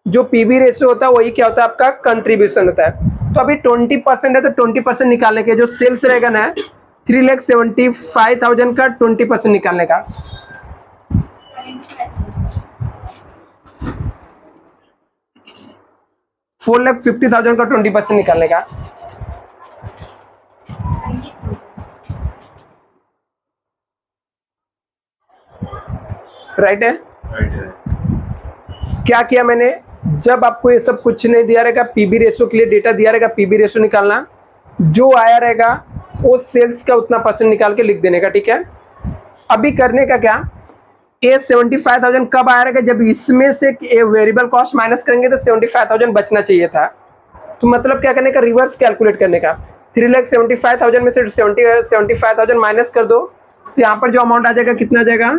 जो पीबी रेशियो होता है वही क्या होता है, आपका कंट्रीब्यूशन होता है। तो अभी 20% है तो 20% निकालने के, जो सेल्स रहेगा ना 3,75,000 का 20% निकालने का, 4,50,000 का 20% निकालने का। राइट है, क्या किया मैंने, जब आपको ये सब कुछ नहीं दिया रहेगा, पीबी रेशियो के लिए डेटा दिया रहेगा, पीबी रेशियो निकालना, जो आया रहेगा वो सेल्स का उतना परसेंट निकाल के लिख देने का, ठीक है। अभी करने का क्या, ये 75,000 कब आया रहेगा, जब इसमें से वेरिएबल कॉस्ट माइनस करेंगे तो 75,000 बचना चाहिए था। तो मतलब क्या करने का, रिवर्स कैलकुलेट करने का। 3,75,000 में से 75,000 माइनस कर दो, तो यहाँ पर जो अमाउंट आ जाएगा कितना आ जाएगा,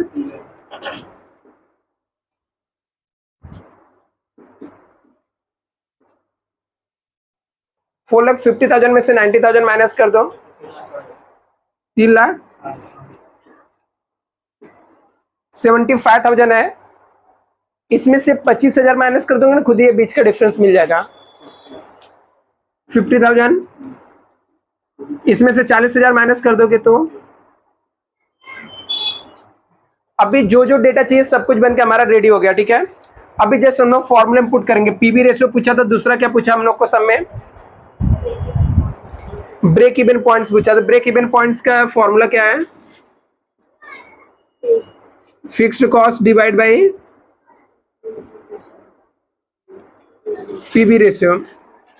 4,50,000 में से 90,000 माइनस कर दो, 3,75,000 है। इसमें से 25,000 माइनस कर दोगे ना, खुद ही ये बीच का डिफरेंस मिल जाएगा। 50,000, इसमें से 40,000 माइनस कर दोगे तो अभी जो जो डेटा चाहिए सब कुछ बन के हमारा रेडी हो गया, ठीक है। अभी जस्ट हम लोग फॉर्मूले में पुट करेंगे। पीवी रेशियो पूछा था, दूसरा क्या पूछा हम लोग को सब में? ब्रेक इवन पॉइंट्स पूछा था। ब्रेक इवन पॉइंट्स का फॉर्मूला क्या है? Fixed cost divide by PV ratio.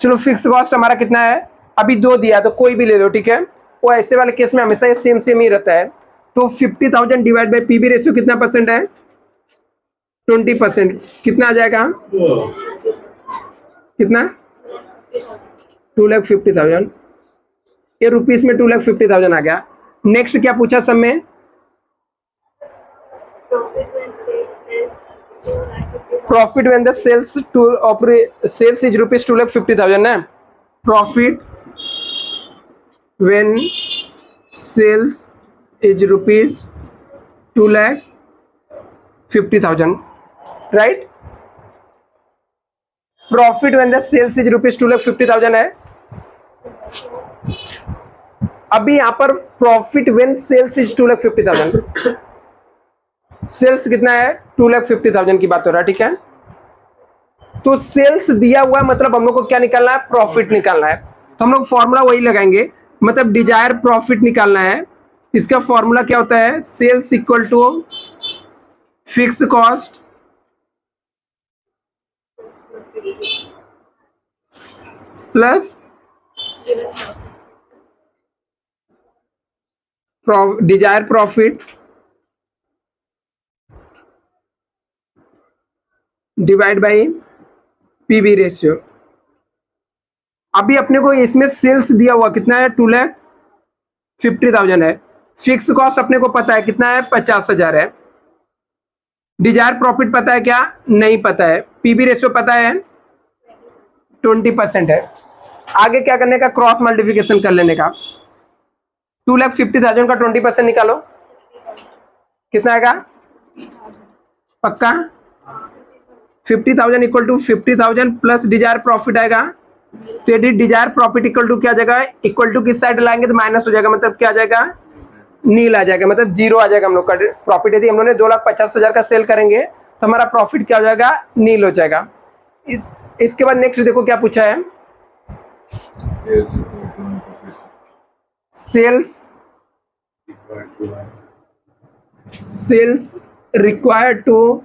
चलो फिक्स्ड कॉस्ट हमारा कितना है? अभी 2 दिया तो कोई भी ले लो, ठीक है। वो ऐसे वाले केस में हमेशा ये सेम सेम ही रहता है। तो 50,000 डिवाइड बाई पीवी रेशियो कितना परसेंट है? 20%। कितना आ जाएगा? कितना? 2,50,000। ये रुपीस में 2,50,000 आ गया। नेक्स्ट क्या पूछा सब में? Profit when the sales is rupees 2,50,000 ना। Profit when sales is rupees 2,50,000, right. Profit when the sales is rupees 2,50,000 है। अभी यहां पर profit when sales is 2,50,000, sales कितना है? 2,50,000 की बात हो रहा है, ठीक है। तो सेल्स दिया हुआ है, मतलब हम लोग को क्या निकालना है? प्रॉफिट निकालना है। तो हम लोग फॉर्मूला वही लगाएंगे, मतलब डिजायर प्रॉफिट निकालना है। इसका फॉर्मूला क्या होता है? Sales equal to fix cost plus desire profit divide by PV ratio. अभी अपने को इसमें सेल्स दिया हुआ कितना है? 2,50,000 है। फिक्स कॉस्ट अपने को पता है कितना है? 50,000 है। डिजायर प्रॉफिट पता है क्या? नहीं पता है। पीवी रेशियो पता है 20% है। आगे क्या करने का? क्रॉस मल्टीप्लिकेशन कर लेने का। 2,50,000 का 20% निकालो, कितना आएगा? पक्का? 50,000 equal to 50,000 plus desire profit आएगा। तो यदि डिजायर प्रॉफिट इक्वल टू क्या आ जाएगा? इक्वल टू किस साइड लाएंगे तो माइनस हो जाएगा, मतलब क्या आ जाएगा? नील आ जाएगा, मतलब जीरो आ जाएगा हम लोग का प्रॉफिट। यदि हम लोग ने 2,50,000 का सेल करेंगे तो हमारा प्रॉफिट क्या हो जाएगा? नील हो जाएगा। इसके बाद नेक्स्ट देखो क्या पूछा है? Sales required to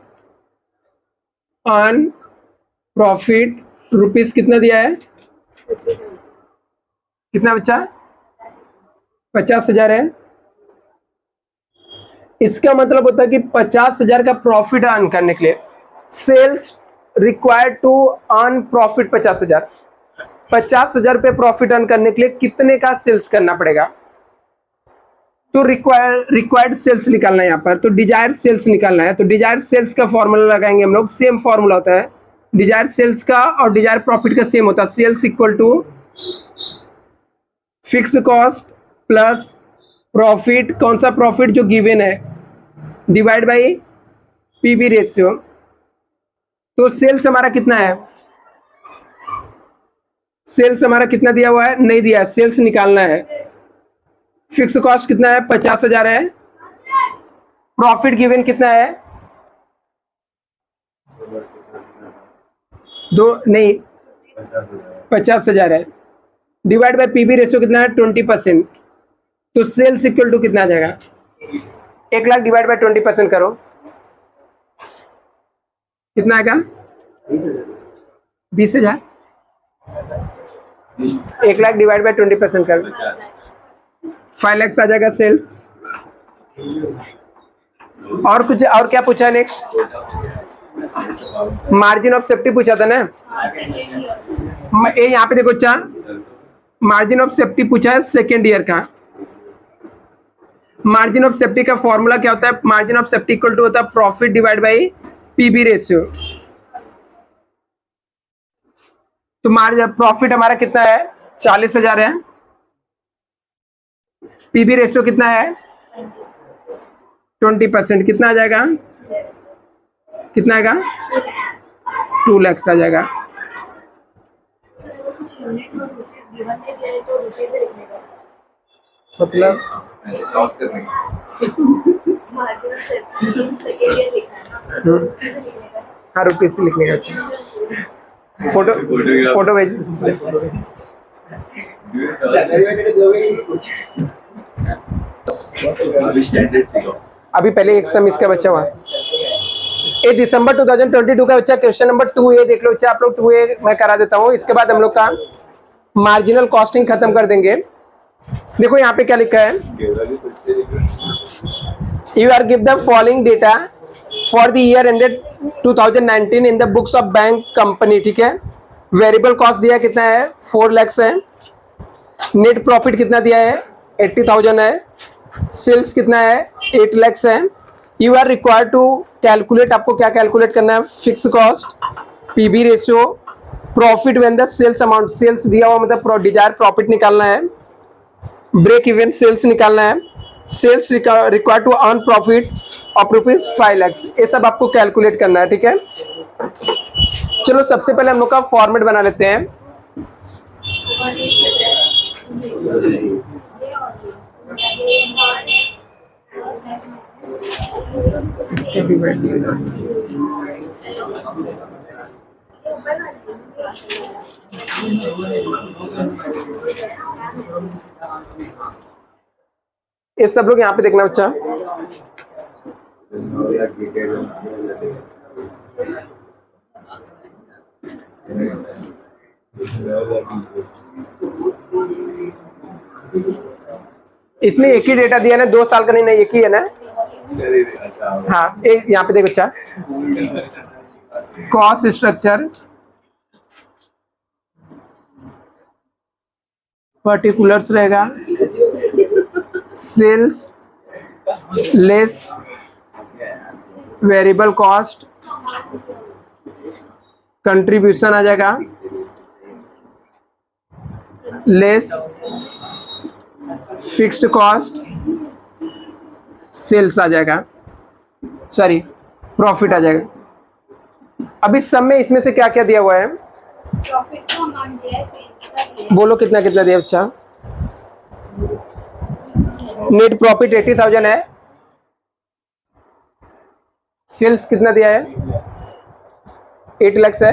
earn profit rupees कितना दिया है? कितना बच्चा? 50,000 है। इसका मतलब होता है कि 50,000 का प्रॉफिट अर्न करने के लिए sales required to earn profit 50,000। 50,000 पे प्रॉफिट अर्न करने के लिए कितने का सेल्स करना पड़ेगा? तो रिक्वायर्ड सेल्स निकालना है यहाँ पर, तो डिजायर सेल्स निकालना है। तो डिजायर सेल्स का फॉर्मूला लगाएंगे हम लोग। सेम फॉर्मूला होता है डिजायर सेल्स का और डिजायर प्रॉफिट का, सेम होता है। Sales equal to fixed cost plus profit, कौन सा प्रॉफिट? जो गिवन है, डिवाइड बाई पीवी रेशियो। तो सेल्स हमारा कितना है? सेल्स हमारा कितना दिया हुआ है? नहीं दिया है, सेल्स निकालना है। फिक्स कॉस्ट कितना है? 50,000 है। प्रॉफिट गिवन कितना है? 50,000 है। डिवाइड बाय पीवी रेशियो कितना है? 20%। तो सेल्स इक्वल टू कितना आ जाएगा? 1,00,000 डिवाइड बाय 20% करो, कितना आएगा? 20,000। 1,00,000 डिवाइड बाय 20% कर 5 लाख आ जाएगा सेल्स। और कुछ और क्या पूछा है नेक्स्ट? मार्जिन ऑफ सेफ्टी पूछा था ना। ये यहाँ पे देखो अच्छा, मार्जिन ऑफ सेफ्टी पूछा है सेकेंड ईयर का। मार्जिन ऑफ सेफ्टी का फॉर्मूला क्या होता है? Margin of safety equal to होता है profit divide by PV ratio. तो मार्जिन प्रॉफिट हमारा कितना है? 40,000 है। पीवी रेशियो कितना है? 20%। कितना आ जाएगा? कितना आएगा? 2 लाख आ जाएगा। गिवन में दिया है तो रुपए से लिखने का मतलब लॉस करने का मार्जिन सेकेंड ईयर लिखना है ना रुपए से लिखने का हाँ रुपीज से लिखने का। अच्छा फोटो फोटो भेज। सैलरी वगैरह दोगे कि कुछ अभी स्टैंडर्ड सीखो। अभी पहले एक सम इसका बचा हुआ। ये दिसंबर 2022 का बच्चा क्वेश्चन नंबर 2A देख लो बच्चा, आप लोग 2A मैं करा देता हूँ, इसके बाद हम लोग का मार्जिनल कॉस्टिंग खत्म कर देंगे। देखो यहाँ पे क्या लिखा है, you are give the following data for the year ended 2019 in the books of bank company. ठीक है, वेरिएबल कॉस्ट दिया कितना है 4 लाख है, नेट प्रॉफिट कितना दिया है 80,000 है, सेल्स कितना है 8 लाख है। You are required to calculate, आपको क्या कैलकुलेट करना है, fix cost, PV ratio, profit when the sales amount, sales दिया हुआ मतलब डिजायर प्रॉफिट निकालना है, ब्रेक इवन सेल्स निकालना है, sales required to earn profit of ₹5 lakh, ये सब आपको कैलकुलेट करना है। ठीक है, चलो सबसे पहले हम लोग का फॉर्मेट बना लेते हैं। इसके भी ये सब लोग यहाँ पे देखना बच्चा। इसमें एक ही डेटा दिया ना, 2 साल का नहीं, नहीं एक ही है ना। हाँ यहाँ पे देखो बच्चा, कॉस्ट स्ट्रक्चर, पर्टिकुलर्स रहेगा, sales less variable cost, contribution आ जाएगा, लेस फिक्स्ड कॉस्ट, सेल्स आ जाएगा, सॉरी प्रॉफिट आ जाएगा। अब इस सब में इसमें से क्या क्या दिया हुआ है, प्रॉफिट का अमाउंट दिया है, सेल्स का दिया है। बोलो कितना कितना दिया बच्चा। नेट प्रॉफिट 80,000 है, सेल्स कितना दिया है 8 लाख है,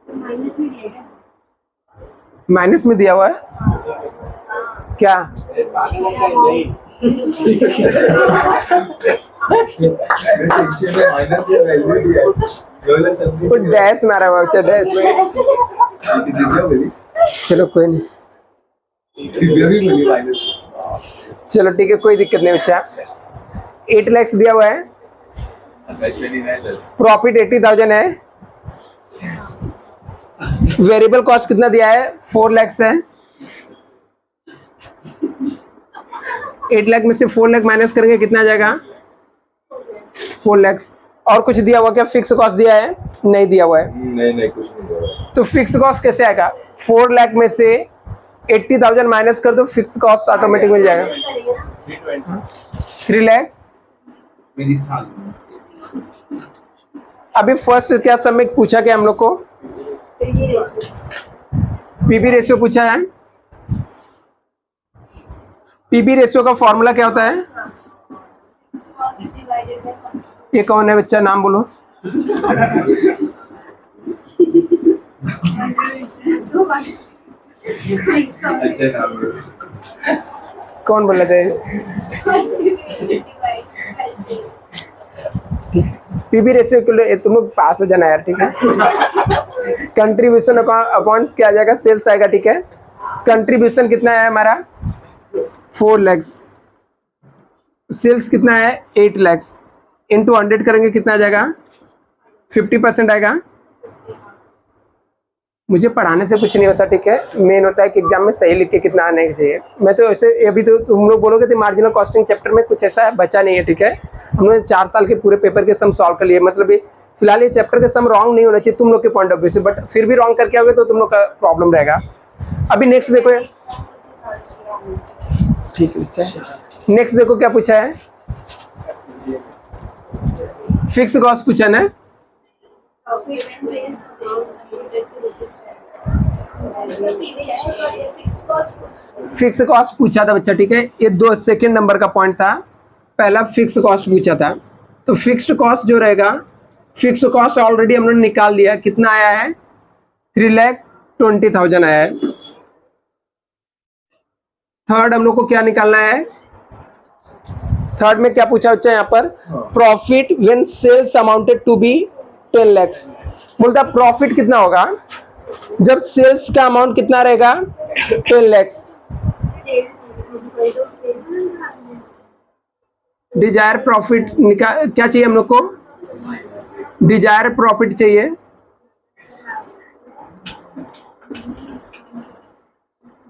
माइनस में दिया है। माइनस में दिया हुआ है क्या, माइनस में वैल्यू दिया है, वो डैश मारा हुआ बच्चा, डैश। चलो कोई नहीं, चलो ठीक है कोई दिक्कत नहीं बच्चा। 8 लाख दिया हुआ है, प्रॉफिट 80,000 है, वेरिएबल कॉस्ट कितना दिया है 4 लाख है। 8 लाख में से 4 लाख माइनस करेंगे कितना आ जाएगा 4 लाख। और कुछ दिया हुआ क्या, फिक्स कॉस्ट दिया है, नहीं दिया हुआ है। नहीं कुछ नहीं दिया हुआ। तो फिक्स कॉस्ट कैसे आएगा, 4 लाख में से 80,000 माइनस कर दो, फिक्स कॉस्ट ऑटोमेटिक मिल जाएगा 3 लाख। अभी फर्स्ट क्या सब में पूछा क्या हम लोग को, पीबी रेशियो पूछा है। पीबी रेशियो का फॉर्मूला क्या होता है, ये कौन है बच्चा, नाम बोलो। अच्छा नाम है। कौन बोल रहे थे, पीबी रेशियो के लिए तुम लोग पास हो जाना यार, ठीक है। कंट्रीब्यूशन अकाउंट्स क्या आ जाएगा, सेल्स आएगा, ठीक है। कंट्रीब्यूशन कितना है हमारा 4 लाख, सेल्स कितना है 8 लाख, इंटू 100 करेंगे कितना आ जाएगा 50% आएगा। मुझे पढ़ाने से कुछ नहीं होता, ठीक है, मेन होता है कि एग्जाम में सही लिख के कितना आने चाहिए। मैं तो ऐसे अभी तो तुम लोग बोलोगे तो मार्जिनल कॉस्टिंग चैप्टर में कुछ ऐसा बचा नहीं है, ठीक है। हमने 4 साल के पूरे पेपर के सम सॉल्व कर लिए, मतलब ये फिलहाल ये चैप्टर के सम रॉन्ग नहीं होना चाहिए तुम लोग के पॉइंट ऑफ व्यू से, बट फिर भी रॉन्ग करके आओगे तो तुम लोग का प्रॉब्लम रहेगा। अभी नेक्स्ट देखो, ठीक है अच्छा, नेक्स्ट देखो क्या पूछा है, फिक्स कॉस्ट पूछा ना, फिक्स कॉस्ट पूछा था बच्चा, ठीक है, ये दो सेकंड नंबर का पॉइंट था, पहला फिक्स कॉस्ट पूछा था। तो फिक्स्ड कॉस्ट जो रहेगा, फिक्स कॉस्ट ऑलरेडी हमने निकाल लिया, कितना आया है 3,20,000 आया है। थर्ड हम लोग को क्या निकालना है, थर्ड में क्या पूछा बच्चा यहाँ पर, profit when sales amounted to be 10 lakhs। बोलता प्रॉफिट कितना होगा जब सेल्स का अमाउंट कितना रहेगा 10 lakhs। डिजायर प्रॉफिट क्या चाहिए हम लोग को, डिजायर प्रॉफिट चाहिए।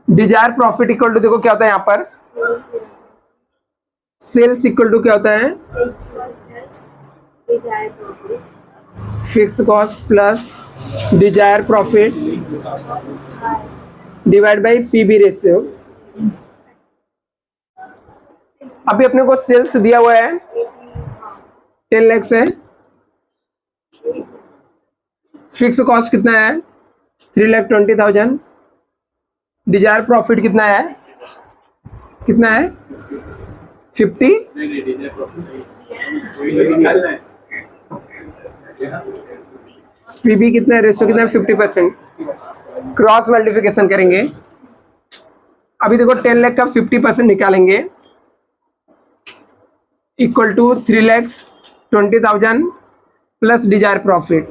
डिजायर प्रॉफिट इक्वल टू, देखो क्या होता है यहाँ पर, सेल्स इक्वल टू क्या होता है, fix cost plus desire profit divide by PV ratio. अभी अपने को सेल्स दिया हुआ है 10 lakhs है, फिक्स कॉस्ट कितना है 3,20,000, डिजायर प्रॉफिट कितना है 50, पीबी कितना है, रेशियो कितना है 50%। क्रॉस मल्टीप्लिकेशन करेंगे, अभी देखो 10 लाख का 50% निकालेंगे equal to 3,20,000 plus desire profit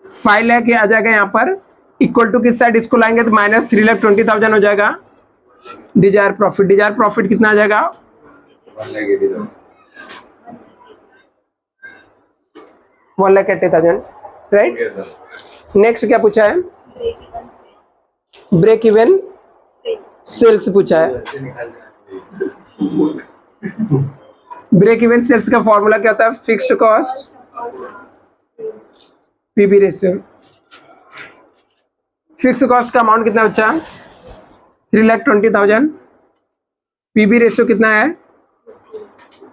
5 lakh आ जाएगा यहाँ पर, इक्वल टू किस साइड इसको लाएंगे तो माइनस 3,20,000 हो जाएगा डिजायर प्रॉफिट। डिजायर प्रॉफिट कितना आ जाएगा 1,80,000, राइट। नेक्स्ट क्या पूछा है, ब्रेक इवन सेल्स पूछा है। ब्रेक इवन सेल्स का फॉर्मूला क्या होता है, fixed cost PV ratio. Fix cost का अमाउंट कितना बच्चा 3,20,000, पीबी रेशियो कितना है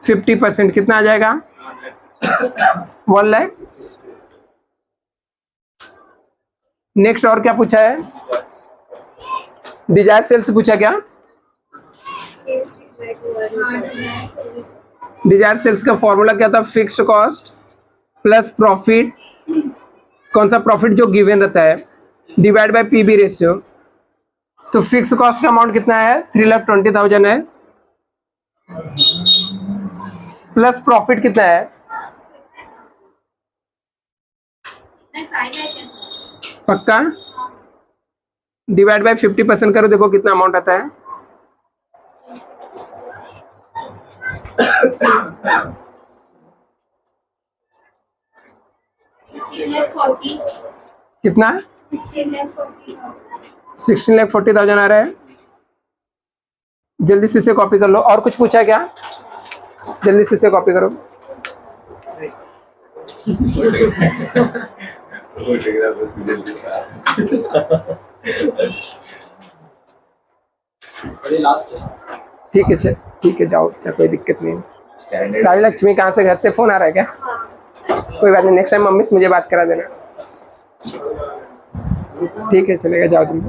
50%, कितना आ जाएगा 1 लाख। नेक्स्ट और क्या पूछा है, डिजायर सेल्स पूछा क्या, डिजायर सेल्स का फॉर्मूला क्या था, फिक्स्ड कॉस्ट प्लस प्रॉफिट, कौन सा प्रॉफिट जो गिवन रहता है, डिवाइड बाय पीबी रेशियो। तो फिक्स कॉस्ट का अमाउंट कितना है 3,20,000 है, प्लस प्रॉफिट कितना है पक्का, डिवाइड बाय 50% करो, देखो कितना अमाउंट आता है, कितना 16,40,000 आ रहा है। जल्दी से इसे कॉपी कर लो, और कुछ पूछा है क्या, जल्दी से इसे कॉपी करो। ठीक है, ठीक है, जाओ, अच्छा कोई दिक्कत नहीं। राज लक्ष्मी कहाँ से, घर से फोन आ रहा है क्या, कोई बात नहीं, नेक्स्ट टाइम मम्मी से मुझे बात करा देना, ठीक है, चलेगा, जाओ तुम।